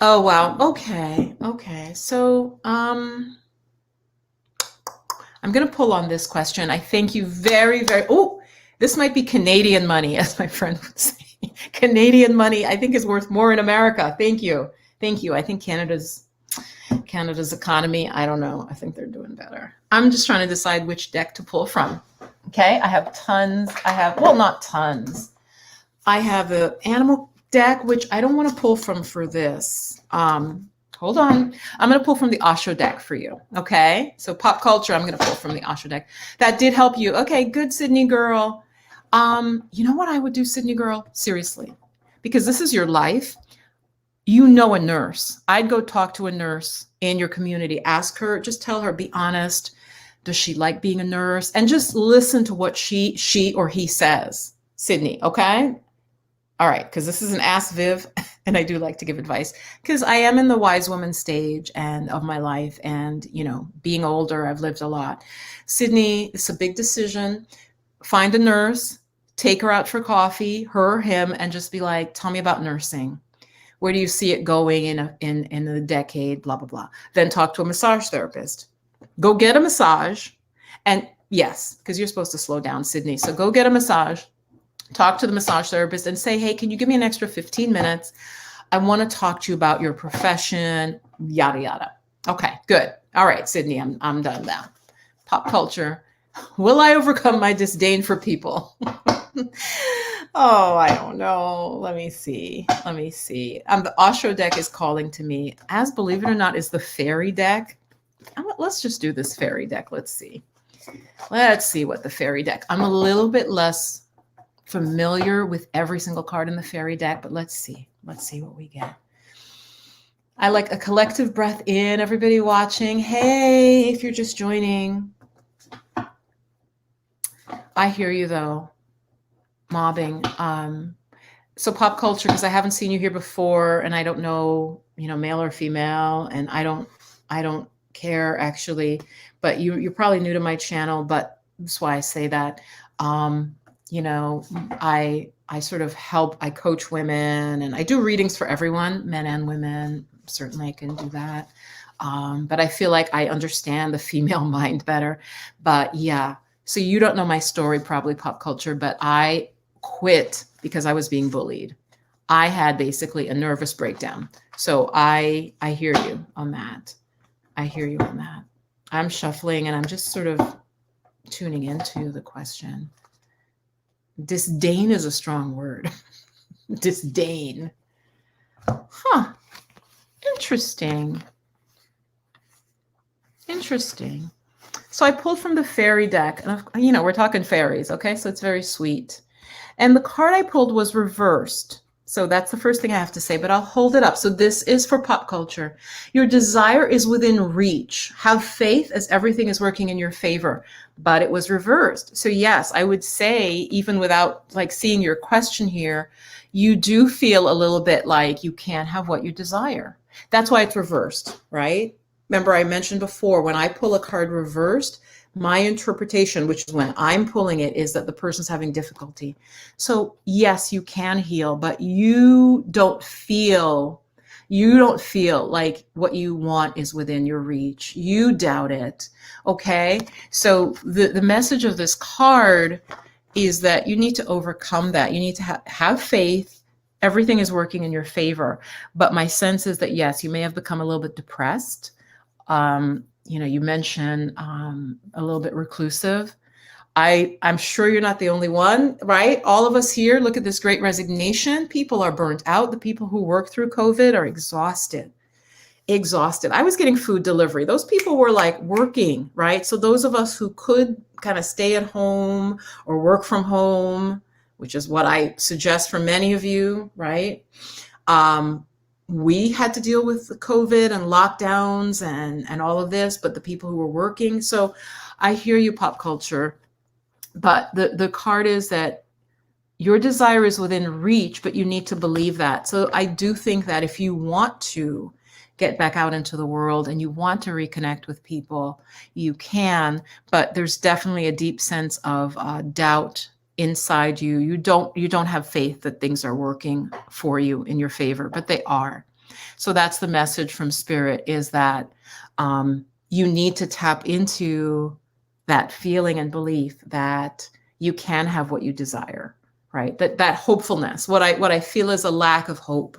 Oh, wow. Okay. So, I'm going to pull on this question. I thank you very, very, this might be Canadian money, as my friend would say. Canadian money, I think, is worth more in America. Thank you. I think Canada's economy, I don't know. I think they're doing better. I'm just trying to decide which deck to pull from. Okay. I have tons. Not tons. I have an animal deck, which I don't want to pull from for this. Hold on. I'm going to pull from the Osho deck for you. Okay. So pop culture, I'm going to pull from the Osho deck. That did help you. Okay. Good, Sydney girl. You know what I would do, Sydney girl? Seriously, because this is your life. you know a nurse. I'd go talk to a nurse in your community. Ask her, just tell her, be honest. Does she like being a nurse? And just listen to what she or he says. Sydney, okay? All right, because this is an Ask Viv, and I do like to give advice because I am in the wise woman stage and of my life, and being older, I've lived a lot. Sydney, it's a big decision. Find a nurse, take her out for coffee, her or him, and just be like, tell me about nursing. Where do you see it going in a decade? Blah blah blah. Then talk to a massage therapist. Go get a massage, and yes, because you're supposed to slow down, Sydney. So go get a massage. Talk to the massage therapist and say, hey, can you give me an extra 15 minutes? I want to talk to you about your profession, yada, yada. Okay, good. All right, Sydney, I'm done now. Pop culture. Will I overcome my disdain for people? Oh, I don't know. Let me see. The Osho deck is calling to me. As believe it or not, is the fairy deck. Let's just do this fairy deck. Let's see what the fairy deck. I'm a little bit less familiar with every single card in the fairy deck, but let's see what we get. I like a collective breath in, everybody watching. Hey, if you're just joining. I hear you though. Mobbing. So pop culture, because I haven't seen you here before and I don't know, male or female, and I don't care actually, but you're probably new to my channel, but that's why I say that. I sort of I coach women, and I do readings for everyone, men and women. Certainly I can do that. But I feel like I understand the female mind better. But yeah, so you don't know my story, probably pop culture, but I quit because I was being bullied. I had basically a nervous breakdown. So I hear you on that. I'm shuffling and I'm just sort of tuning into the question. Disdain is a strong word. Disdain. Huh. Interesting. So I pulled from the fairy deck, and we're talking fairies, okay? So it's very sweet. And the card I pulled was reversed. So that's the first thing I have to say, but I'll hold it up. So this is for pop culture. Your desire is within reach. Have faith as everything is working in your favor, but it was reversed. So yes, I would say, even without seeing your question here, you do feel a little bit like you can't have what you desire. That's why it's reversed, right? Remember I mentioned before, when I pull a card reversed, my interpretation, which is when I'm pulling it, is that the person's having difficulty. So yes, you can heal, but you don't feel like what you want is within your reach. You doubt it. Okay. So the message of this card is that you need to overcome that. You need to have faith. Everything is working in your favor. But my sense is that yes, you may have become a little bit depressed. You mentioned a little bit reclusive. I'm sure you're not the only one, right? All of us here, look at this great resignation. People are burnt out. The people who work through COVID are exhausted. I was getting food delivery. Those people were working, right? So those of us who could kind of stay at home or work from home, which is what I suggest for many of you, right? We had to deal with the COVID and lockdowns and all of this, but the people who were working. So I hear you, pop culture, but the card is that your desire is within reach, but you need to believe that. So I do think that if you want to get back out into the world and you want to reconnect with people, you can, but there's definitely a deep sense of doubt inside you. You don't have faith that things are working for you in your favor, but they are. So that's the message from Spirit, is that you need to tap into that feeling and belief that you can have what you desire, right? That hopefulness. What I feel is a lack of hope,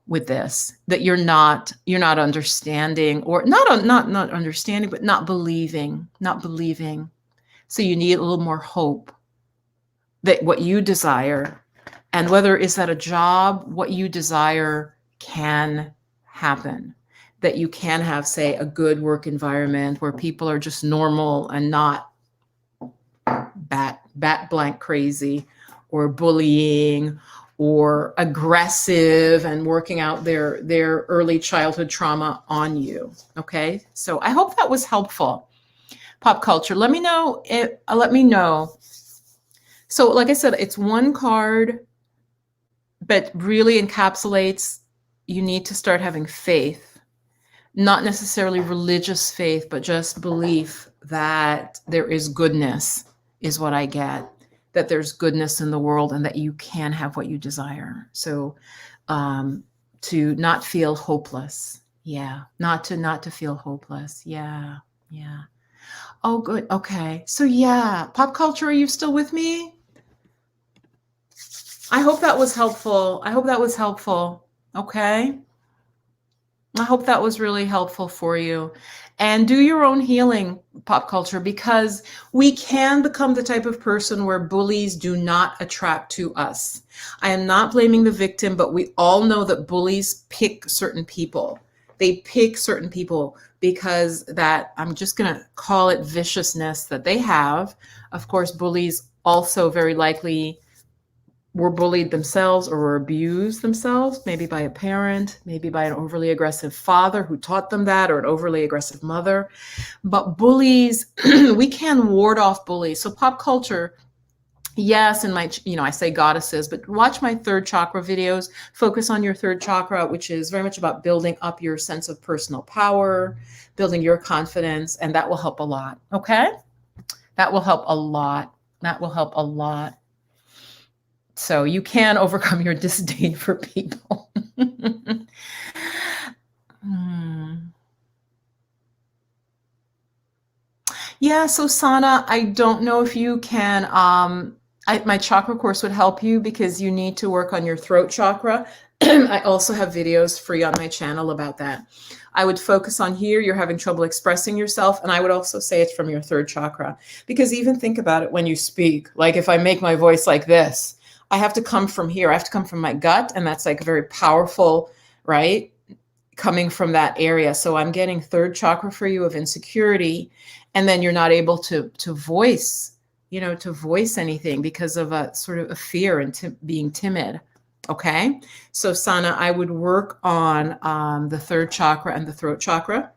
with this, that you're not understanding, or not understanding, but not believing. So you need a little more hope that what you desire, and whether is that a job, what you desire can happen, that you can have, say, a good work environment where people are just normal and not bat blank crazy or bullying or aggressive and working out their early childhood trauma on you. Okay, so I hope that was helpful. Pop culture. Let me know. Let me know. So, like I said, it's one card, but really encapsulates. You need to start having faith, not necessarily religious faith, but just belief that there is goodness, is what I get. That there's goodness in the world and that you can have what you desire. So, to not feel hopeless. Yeah, not to feel hopeless. Yeah, yeah. Oh, good. Okay. So yeah, pop culture, are you still with me? I hope that was helpful. I hope that was helpful. Okay. I hope that was really helpful for you. And do your own healing, pop culture, because we can become the type of person where bullies do not attract to us. I am not blaming the victim, but we all know that bullies pick certain people. They pick certain people because that, I'm just going to call it viciousness that they have. Of course, bullies also very likely were bullied themselves or were abused themselves, maybe by a parent, maybe by an overly aggressive father who taught them that, or an overly aggressive mother. But bullies, we can ward off bullies. So pop culture, yes, and my, I say goddesses, but watch my third chakra videos. Focus on your third chakra, which is very much about building up your sense of personal power, building your confidence, and that will help a lot. Okay? That will help a lot. That will help a lot. So you can overcome your disdain for people. Yeah, so Sana, I don't know if you can, my chakra course would help you because you need to work on your throat chakra. I also have videos free on my channel about that. I would focus on here, you're having trouble expressing yourself, and I would also say it's from your third chakra. Because even think about it when you speak, like if I make my voice like this, I have to come from here. I have to come from my gut, and that's like very powerful, right? Coming from that area. So I'm getting third chakra for you of insecurity, and then you're not able to voice, to voice anything because of a sort of a fear and being timid. Okay. So Sana, I would work on the third chakra and the throat chakra.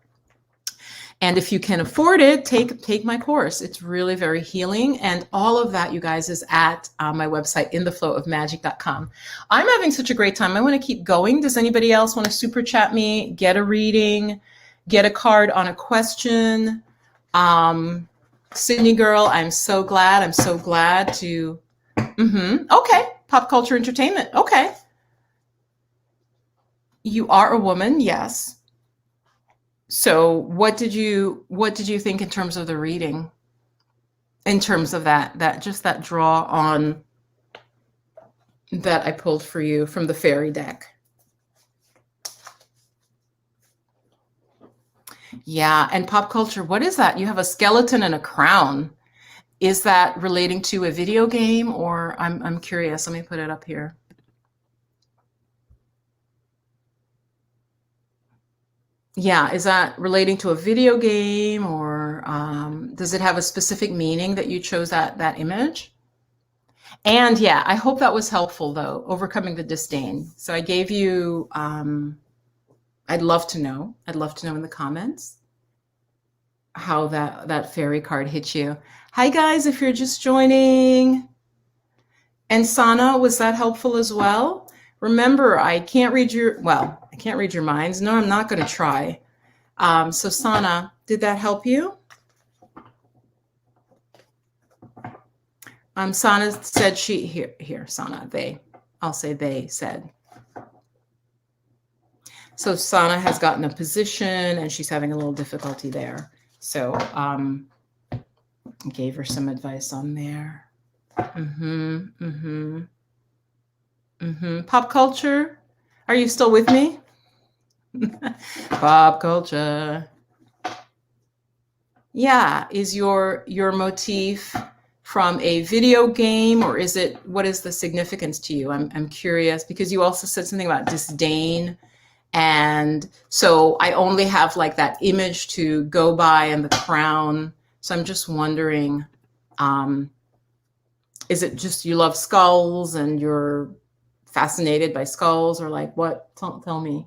And if you can afford it, take my course. It's really very healing. And all of that, you guys, is at my website, intheflowofmagic.com. I'm having such a great time. I want to keep going. Does anybody else want to super chat me, get a reading, get a card on a question? Sydney girl, I'm so glad. I'm so glad to. Okay. Pop culture entertainment. Okay. You are a woman. Yes. So what did you think in terms of the reading? In terms of that just that draw on that I pulled for you from the fairy deck. Yeah, and pop culture, what is that? You have a skeleton and a crown. Is that relating to a video game, or I'm curious. Let me put it up here. Yeah, is that relating to a video game, or does it have a specific meaning that you chose that image? And yeah, I hope that was helpful though, overcoming the disdain. So I gave you, I'd love to know in the comments how that fairy card hit you. Hi guys, if you're just joining. And Sana, was that helpful as well? Remember, I can't read your minds. No, I'm not going to try. So Sana, did that help you? Sana said here, Sana, I'll say they said. So Sana has gotten a position and she's having a little difficulty there. So I gave her some advice on there. Pop culture, are you still with me? Pop culture. Yeah, is your motif from a video game, or what is the significance to you? I'm curious because you also said something about disdain. And so I only have like that image to go by and the crown. So I'm just wondering, is it just you love skulls and you're fascinated by skulls or like what? Tell me.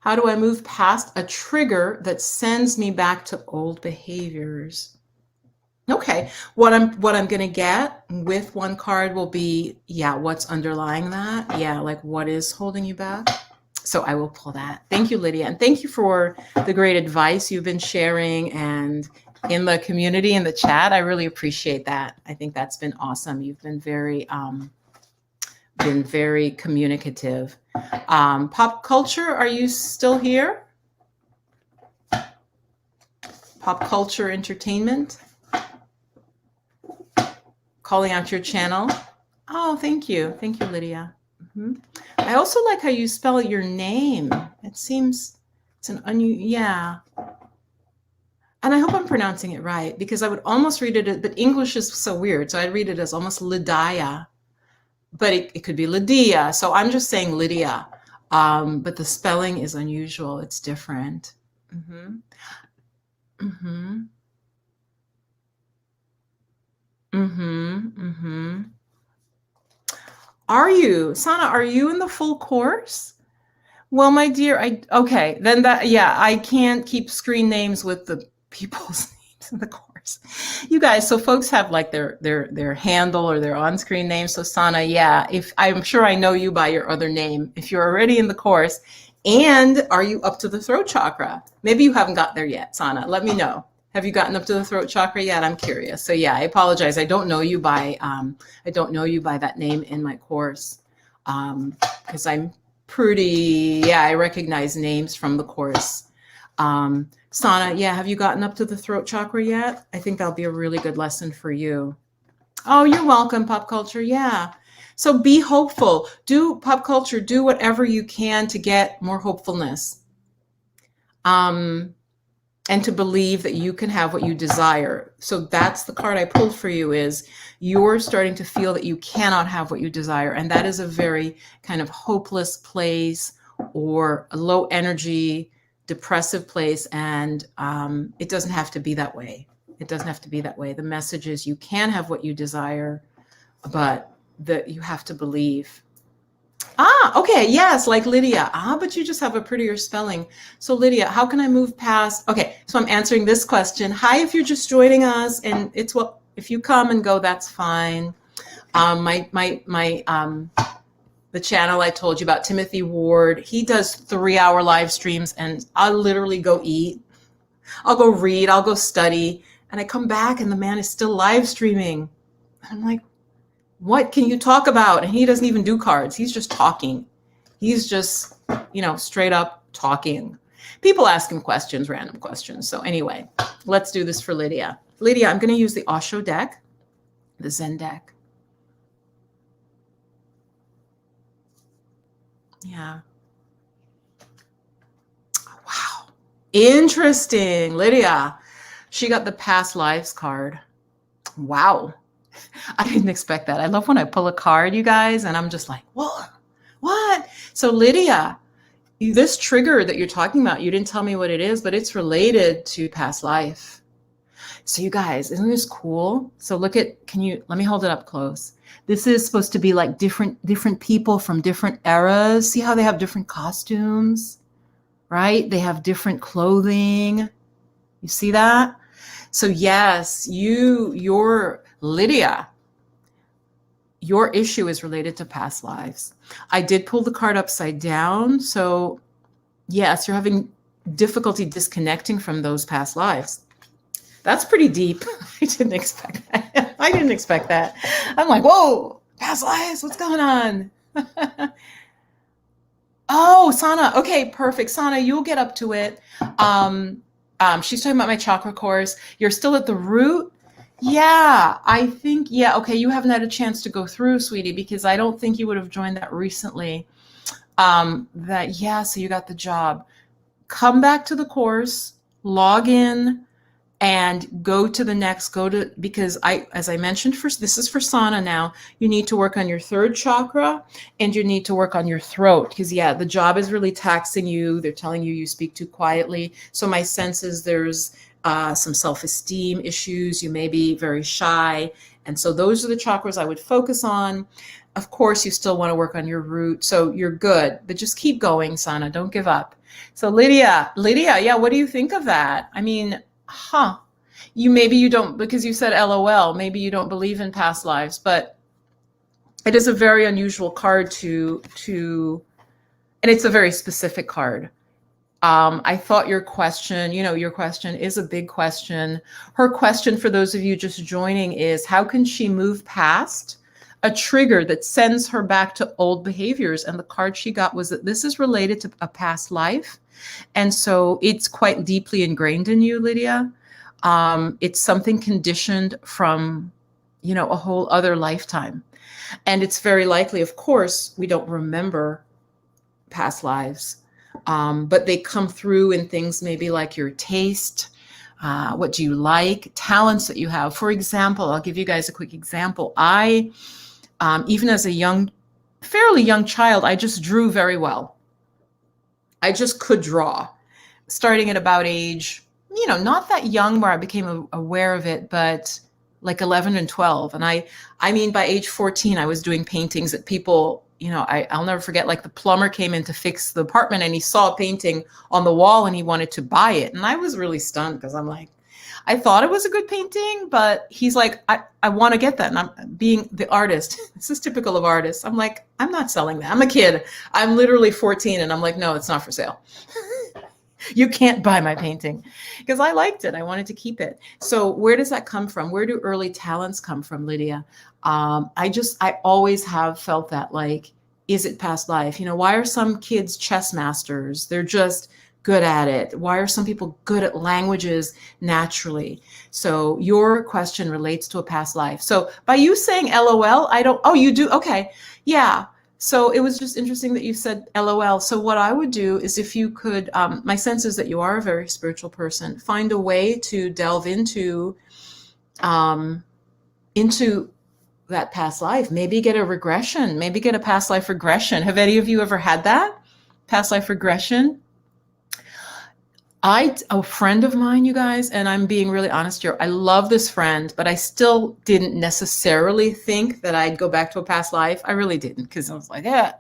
How do I move past a trigger that sends me back to old behaviors? Okay, what I'm going to get with one card will be, yeah, what's underlying that? Yeah, like what is holding you back? So I will pull that. Thank you, Lydia, and thank you for the great advice you've been sharing and in the community, in the chat. I really appreciate that. I think that's been awesome. You've been very communicative. Pop culture, are you still here? Pop culture entertainment? Calling out your channel. Oh, thank you. Thank you, Lydia. I also like how you spell your name. It seems it's an yeah. And I hope I'm pronouncing it right because I would almost read it, but English is so weird. So I'd read it as almost Lydia, but it could be Lydia. So I'm just saying Lydia. But the spelling is unusual. It's different. Are you, Sana, are you in the full course? Well, my dear, okay, then I can't keep screen names with the people's names in the course. You guys, so folks have like their handle or their on-screen name. So Sana, yeah, if I'm sure I know you by your other name, if you're already in the course, and are you up to the throat chakra? Maybe you haven't got there yet, Sana. Let me know. Have you gotten up to the throat chakra yet? I'm curious. So yeah, I apologize. I don't know you by that name in my course because I'm pretty, I recognize names from the course. Sana, yeah, have you gotten up to the throat chakra yet? I think that'll be a really good lesson for you. Oh, you're welcome, Pop Culture. Yeah. So be hopeful. Do Pop Culture, do whatever you can to get more hopefulness. And to believe that you can have what you desire. So that's the card I pulled for you, is you're starting to feel that you cannot have what you desire. And that is a very kind of hopeless place or a low energy, depressive place. And it doesn't have to be that way. It doesn't have to be that way. The message is you can have what you desire, but that you have to believe. Okay, yes, like Lydia. But you just have a prettier spelling. So Lydia, how can I move past? Okay, so I'm answering this question. Hi, if you're just joining us, and if you come and go, that's fine. The channel I told you about, Timothy Ward, he does 3-hour live streams, and I'll literally go eat. I'll go read, I'll go study, and I come back and the man is still live streaming. I'm like, what can you talk about? And he doesn't even do cards. He's just talking. He's just, straight up talking. People ask him questions, random questions. So anyway, let's do this for Lydia. Lydia, I'm going to use the Osho deck, the Zen deck. Yeah. Wow. Interesting. Lydia, she got the past lives card. Wow. I didn't expect that. I love when I pull a card, you guys, and I'm just like, what? So Lydia, this trigger that you're talking about, you didn't tell me what it is, but it's related to past life. So you guys, isn't this cool? So let me hold it up close. This is supposed to be like different people from different eras. See how they have different costumes, right? They have different clothing. You see that? So yes, you're Lydia, your issue is related to past lives. I did pull the card upside down. So yes, you're having difficulty disconnecting from those past lives. That's pretty deep. I didn't expect that. I'm like, whoa, past lives, what's going on? Oh, Sana. Okay, perfect. Sana, you'll get up to it. She's talking about my chakra course. You're still at the root. Yeah, I think, okay, you haven't had a chance to go through, sweetie, because I don't think you would have joined that recently. So you got the job. Come back to the course, log in, and go to the next, because as I mentioned, this is for Sana now, you need to work on your third chakra and you need to work on your throat, because the job is really taxing you. They're telling you speak too quietly. So my sense is there's some self-esteem issues. You may be very shy, And so those are the chakras I would focus on. Of course, you still want to work on your root. So you're good, but just keep going, Sana. Don't give up. So Lydia, yeah, what do you think of that? I mean, maybe you don't, because you said LOL, maybe you don't believe in past lives, but it is a very unusual card to and it's a very specific card. I thought your question is a big question. Her question, for those of you just joining, is how can she move past a trigger that sends her back to old behaviors? And the card she got was that this is related to a past life. And so it's quite deeply ingrained in you, Lydia. It's something conditioned from, a whole other lifetime. And it's very likely, of course, we don't remember past lives, but they come through in things maybe like your taste, what do you like, talents that you have. For example, I'll give you guys a quick example. I, even as a fairly young child, I just drew very well. I just could draw, starting at about age, not that young where I became aware of it, but like 11 and 12. And I mean, by age 14, I was doing paintings that people, I'll never forget, like the plumber came in to fix the apartment and he saw a painting on the wall and he wanted to buy it. And I was really stunned because I'm like, I thought it was a good painting, but he's like, I want to get that. And I'm being the artist. This is typical of artists. I'm like, I'm not selling that. I'm a kid. I'm literally 14. And I'm like, no, it's not for sale. You can't buy my painting, because I liked it. I wanted to keep it. So where does that come from? Where do early talents come from, Lydia? I always have felt that, like, is it past life? Why are some kids chess masters? They're just good at it. Why are some people good at languages naturally? So your question relates to a past life. So by you saying LOL, you do? Okay. Yeah. So it was just interesting that you said LOL. So what I would do is, if you could, my sense is that you are a very spiritual person, find a way to delve into that past life. Maybe get a regression, maybe get a past life regression. Have any of you ever had that? Past life regression? A friend of mine, you guys, and I'm being really honest here, I love this friend, but I still didn't necessarily think that I'd go back to a past life. I really didn't, because I was like, yeah.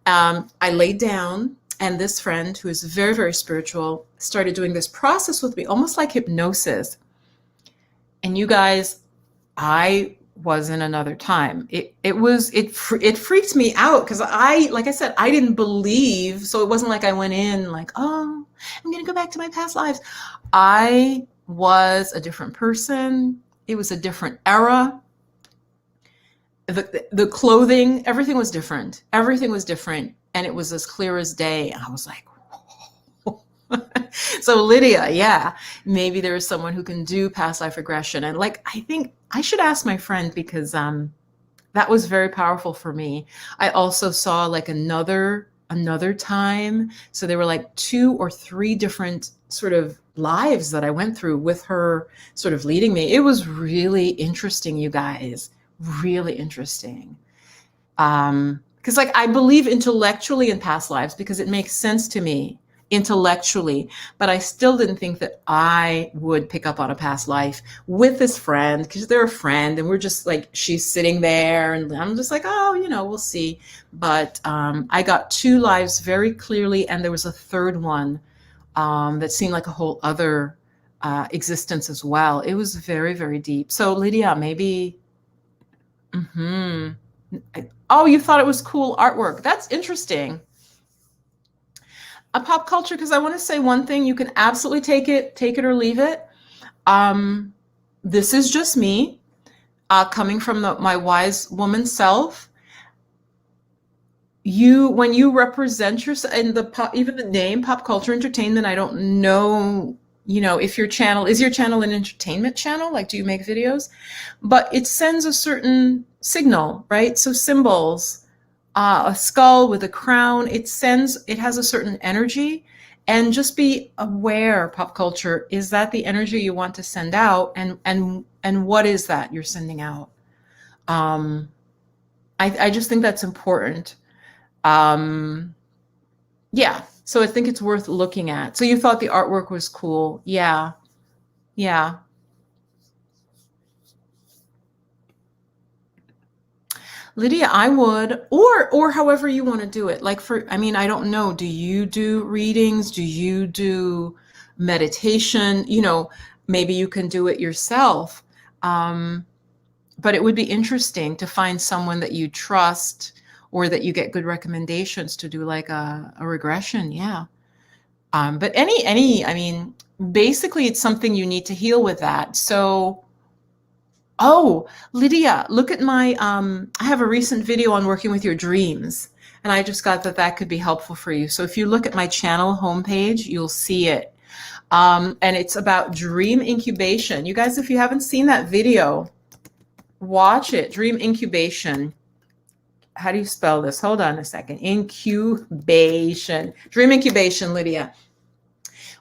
I laid down, and this friend, who is very, very spiritual, started doing this process with me, almost like hypnosis. And you guys, I was in another time. It freaked me out, because like I said, I didn't believe. So it wasn't like I went in like, oh, I'm going to go back to my past lives. I was a different person. It was a different era. The clothing, everything was different. Everything was different. And it was as clear as day. And I was like, so Lydia, yeah, maybe there is someone who can do past life regression. And like, I think I should ask my friend, because that was very powerful for me. I also saw like another time. So there were like 2 or 3 different sort of lives that I went through with her sort of leading me. It was really interesting, you guys, really interesting. Because like, I believe intellectually in past lives because it makes sense to me intellectually, but I still didn't think that I would pick up on a past life with this friend, because they're a friend and we're just like, she's sitting there and I'm just like, oh, we'll see. But I got 2 lives very clearly, and there was a third one that seemed like a whole other existence as well. It was very, very deep. So Lydia, maybe, oh, you thought it was cool artwork. That's interesting. A pop culture, because I want to say one thing, you can absolutely take it or leave it. This is just me, coming from my wise woman self. When you represent yourself in even the name pop culture entertainment, I don't know, if your channel an entertainment channel, like, do you make videos? But it sends a certain signal, right? So symbols, a skull with a crown, it has a certain energy. And just be aware, pop culture, is that the energy you want to send out? And what is that you're sending out? I just think that's important. Yeah, so I think it's worth looking at. So you thought the artwork was cool. Yeah. Lydia, I would, or however you want to do it. Like I mean, I don't know. Do you do readings? Do you do meditation? Maybe you can do it yourself. Um, but it would be interesting to find someone that you trust or that you get good recommendations to do like a regression. Yeah. But I mean, basically it's something you need to heal with that. So, oh, Lydia, look at I have a recent video on working with your dreams. And I just got that could be helpful for you. So if you look at my channel homepage, you'll see it. And it's about dream incubation. You guys, if you haven't seen that video, watch it. Dream incubation. How do you spell this? Hold on a second. Incubation. Dream incubation, Lydia.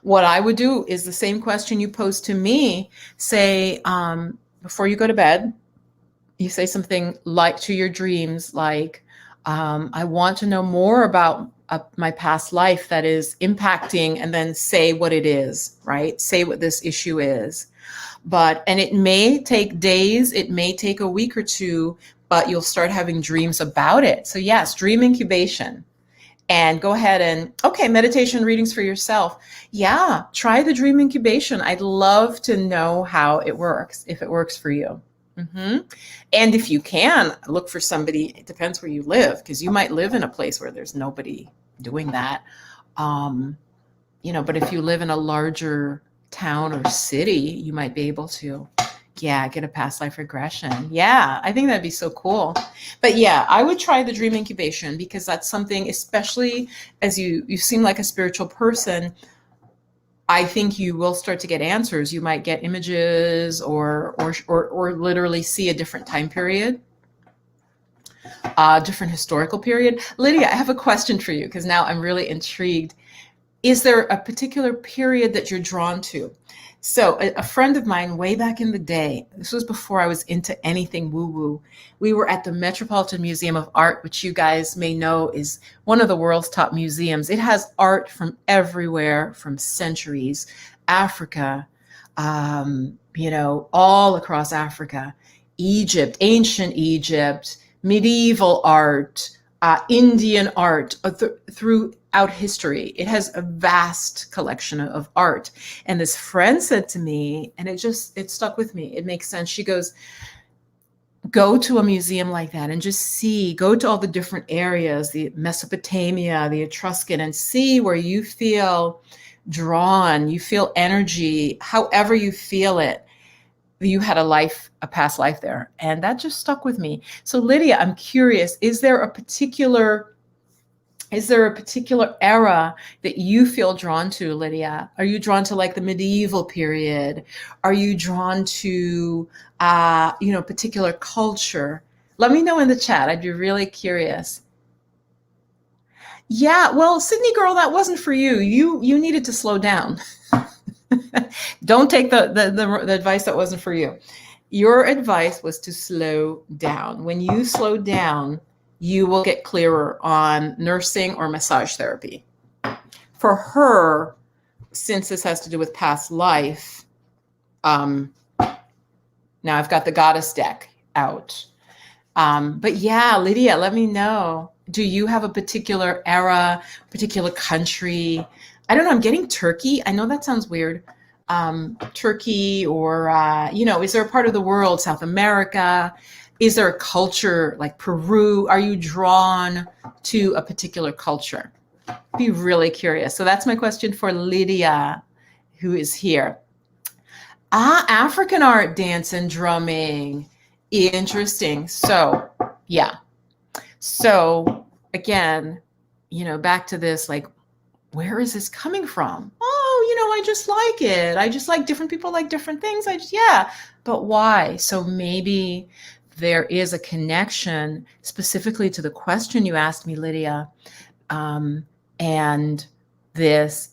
What I would do is the same question you posed to me. Say, before you go to bed, you say something like to your dreams, like, I want to know more about my past life that is impacting, and then say what it is, right? Say what this issue is. And it may take days, it may take a week or two, but you'll start having dreams about it. So yes, dream incubation. And go ahead and, okay, meditation readings for yourself. Yeah, try the dream incubation. I'd love to know how it works, if it works for you. And if you can, look for somebody. It depends where you live, because you might live in a place where there's nobody doing that. But if you live in a larger town or city, you might be able to, get a past life regression. Yeah, I think that'd be so cool. But yeah, I would try the dream incubation, because that's something, especially as you seem like a spiritual person, I think you will start to get answers. You might get images or literally see a different time period, a different historical period. Lydia, I have a question for you, because now I'm really intrigued. Is there a particular period that you're drawn to? So a friend of mine way back in the day, this was before I was into anything woo-woo, we were at the Metropolitan Museum of Art, which you guys may know is one of the world's top museums. It has art from everywhere, from centuries, Africa, all across Africa, Egypt, ancient Egypt, medieval art, Indian art, throughout history. It has a vast collection of art. And this friend said to me, and it stuck with me. It makes sense. She goes, go to a museum like that and just go to all the different areas, the Mesopotamia, the Etruscan, and see where you feel drawn, you feel energy, however you feel it. You had a past life there. And that just stuck with me. So Lydia, I'm curious, is there a particular era that you feel drawn to, Lydia? Are you drawn to like the medieval period? Are you drawn to, particular culture? Let me know in the chat. I'd be really curious. Yeah, well, Sydney girl, that wasn't for you. You needed to slow down. Don't take the advice that wasn't for you. Your advice was to slow down. When you slow down, you will get clearer on nursing or massage therapy. For her, since this has to do with past life, now I've got the goddess deck out. But yeah, Lydia, let me know. Do you have a particular era, particular country? I don't know. I'm getting Turkey. I know that sounds weird. Turkey, or, is there a part of the world, South America? Is there a culture like Peru? Are you drawn to a particular culture? Be really curious. So that's my question for Lydia, who is here. African art, dance, and drumming. Interesting. So, yeah. So again, back to this, like, where is this coming from? I just like it. I just like different people like different things. But why? So maybe there is a connection specifically to the question you asked me, Lydia, and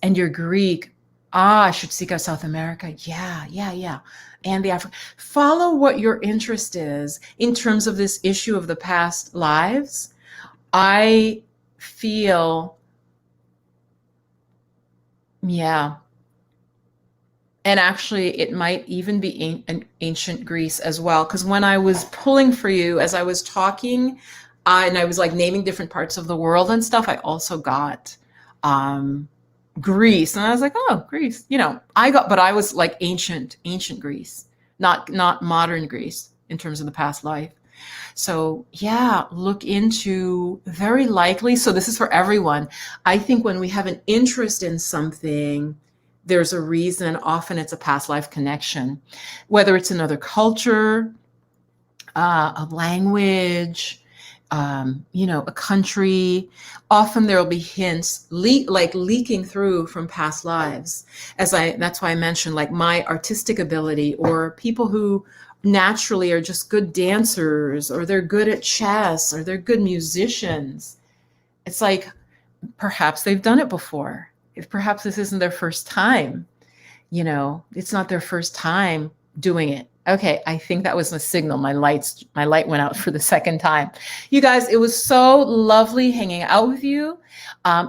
your Greek. I should seek out South America. Yeah. And the Africa. Follow what your interest is in terms of this issue of the past lives. I feel, And actually, it might even be an ancient Greece as well. Because when I was pulling for you, as I was talking, and I was like naming different parts of the world and stuff, I also got um, Greece, and I was like, oh, Greece. But I was like ancient Greece, not modern Greece in terms of the past life. So yeah, look into very likely. So this is for everyone. I think when we have an interest in something, there's a reason. Often it's a past life connection, whether it's another culture, a language, a country. Often there will be hints like leaking through from past lives. That's why I mentioned like my artistic ability, or people who naturally are just good dancers, or they're good at chess, or they're good musicians. It's like perhaps they've done it before. If perhaps this isn't their first time, it's not their first time doing it. Okay, I think that was a signal. My light went out for the second time. You guys, it was so lovely hanging out with you.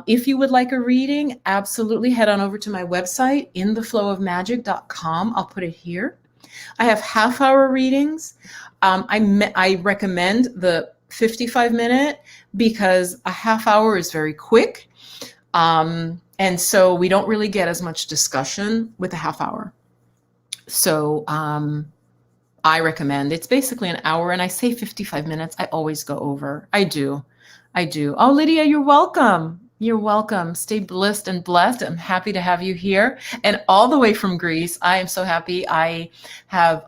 If you would like a reading, absolutely head on over to my website, intheflowofmagic.com. I'll put it here. I have half-hour readings. I recommend the 55-minute because a half hour is very quick. And so we don't really get as much discussion with a half hour. So I recommend, it's basically an hour, and I say 55 minutes. I always go over. I do. Oh, Lydia, you're welcome. You're welcome. Stay blissed and blessed. I'm happy to have you here. And all the way from Greece, I am so happy. I have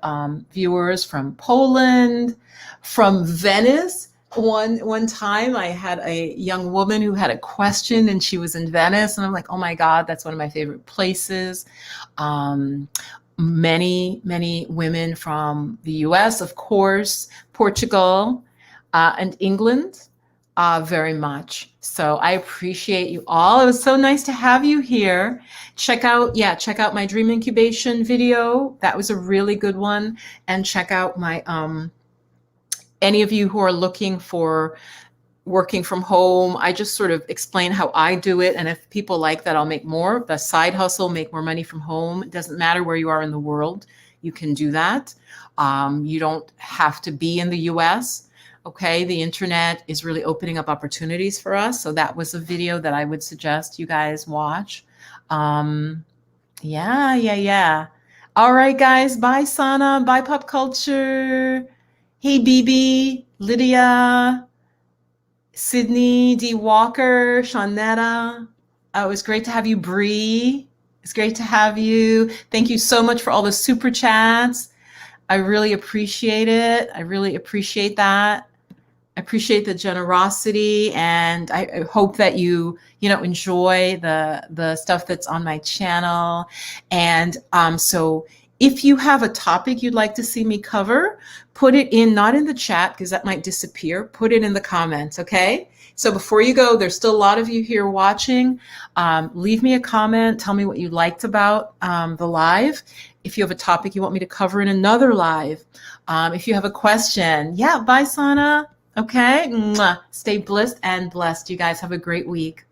viewers from Poland, from Venice. One time I had a young woman who had a question, and she was in Venice, and I'm like, oh my God, that's one of my favorite places. Many women from the US, of course, Portugal, and England, very much. So I appreciate you all. It was so nice to have you here. Check out my dream incubation video. That was a really good one. And check out my any of you who are looking for working from home, I just sort of explain how I do it. And if people like that, I'll make more. The side hustle, make more money from home. It doesn't matter where you are in the world. You can do that. You don't have to be in the US. Okay, the internet is really opening up opportunities for us. So that was a video that I would suggest you guys watch. Yeah. All right, guys. Bye, Sana. Bye, Pop Culture. Hey, BB, Lydia, Sydney, D. Walker, Shawnetta. Oh, it was great to have you, Bree. It's great to have you. Thank you so much for all the super chats. I really appreciate it. I really appreciate that. I appreciate the generosity, and I hope that you enjoy the stuff that's on my channel. And so if you have a topic you'd like to see me cover, put it in, not in the chat because that might disappear. Put it in the comments, okay? So before you go, there's still a lot of you here watching. Leave me a comment. Tell me what you liked about the live. If you have a topic you want me to cover in another live. If you have a question, bye, Sana. Okay? Mwah. Stay blissed and blessed. You guys have a great week.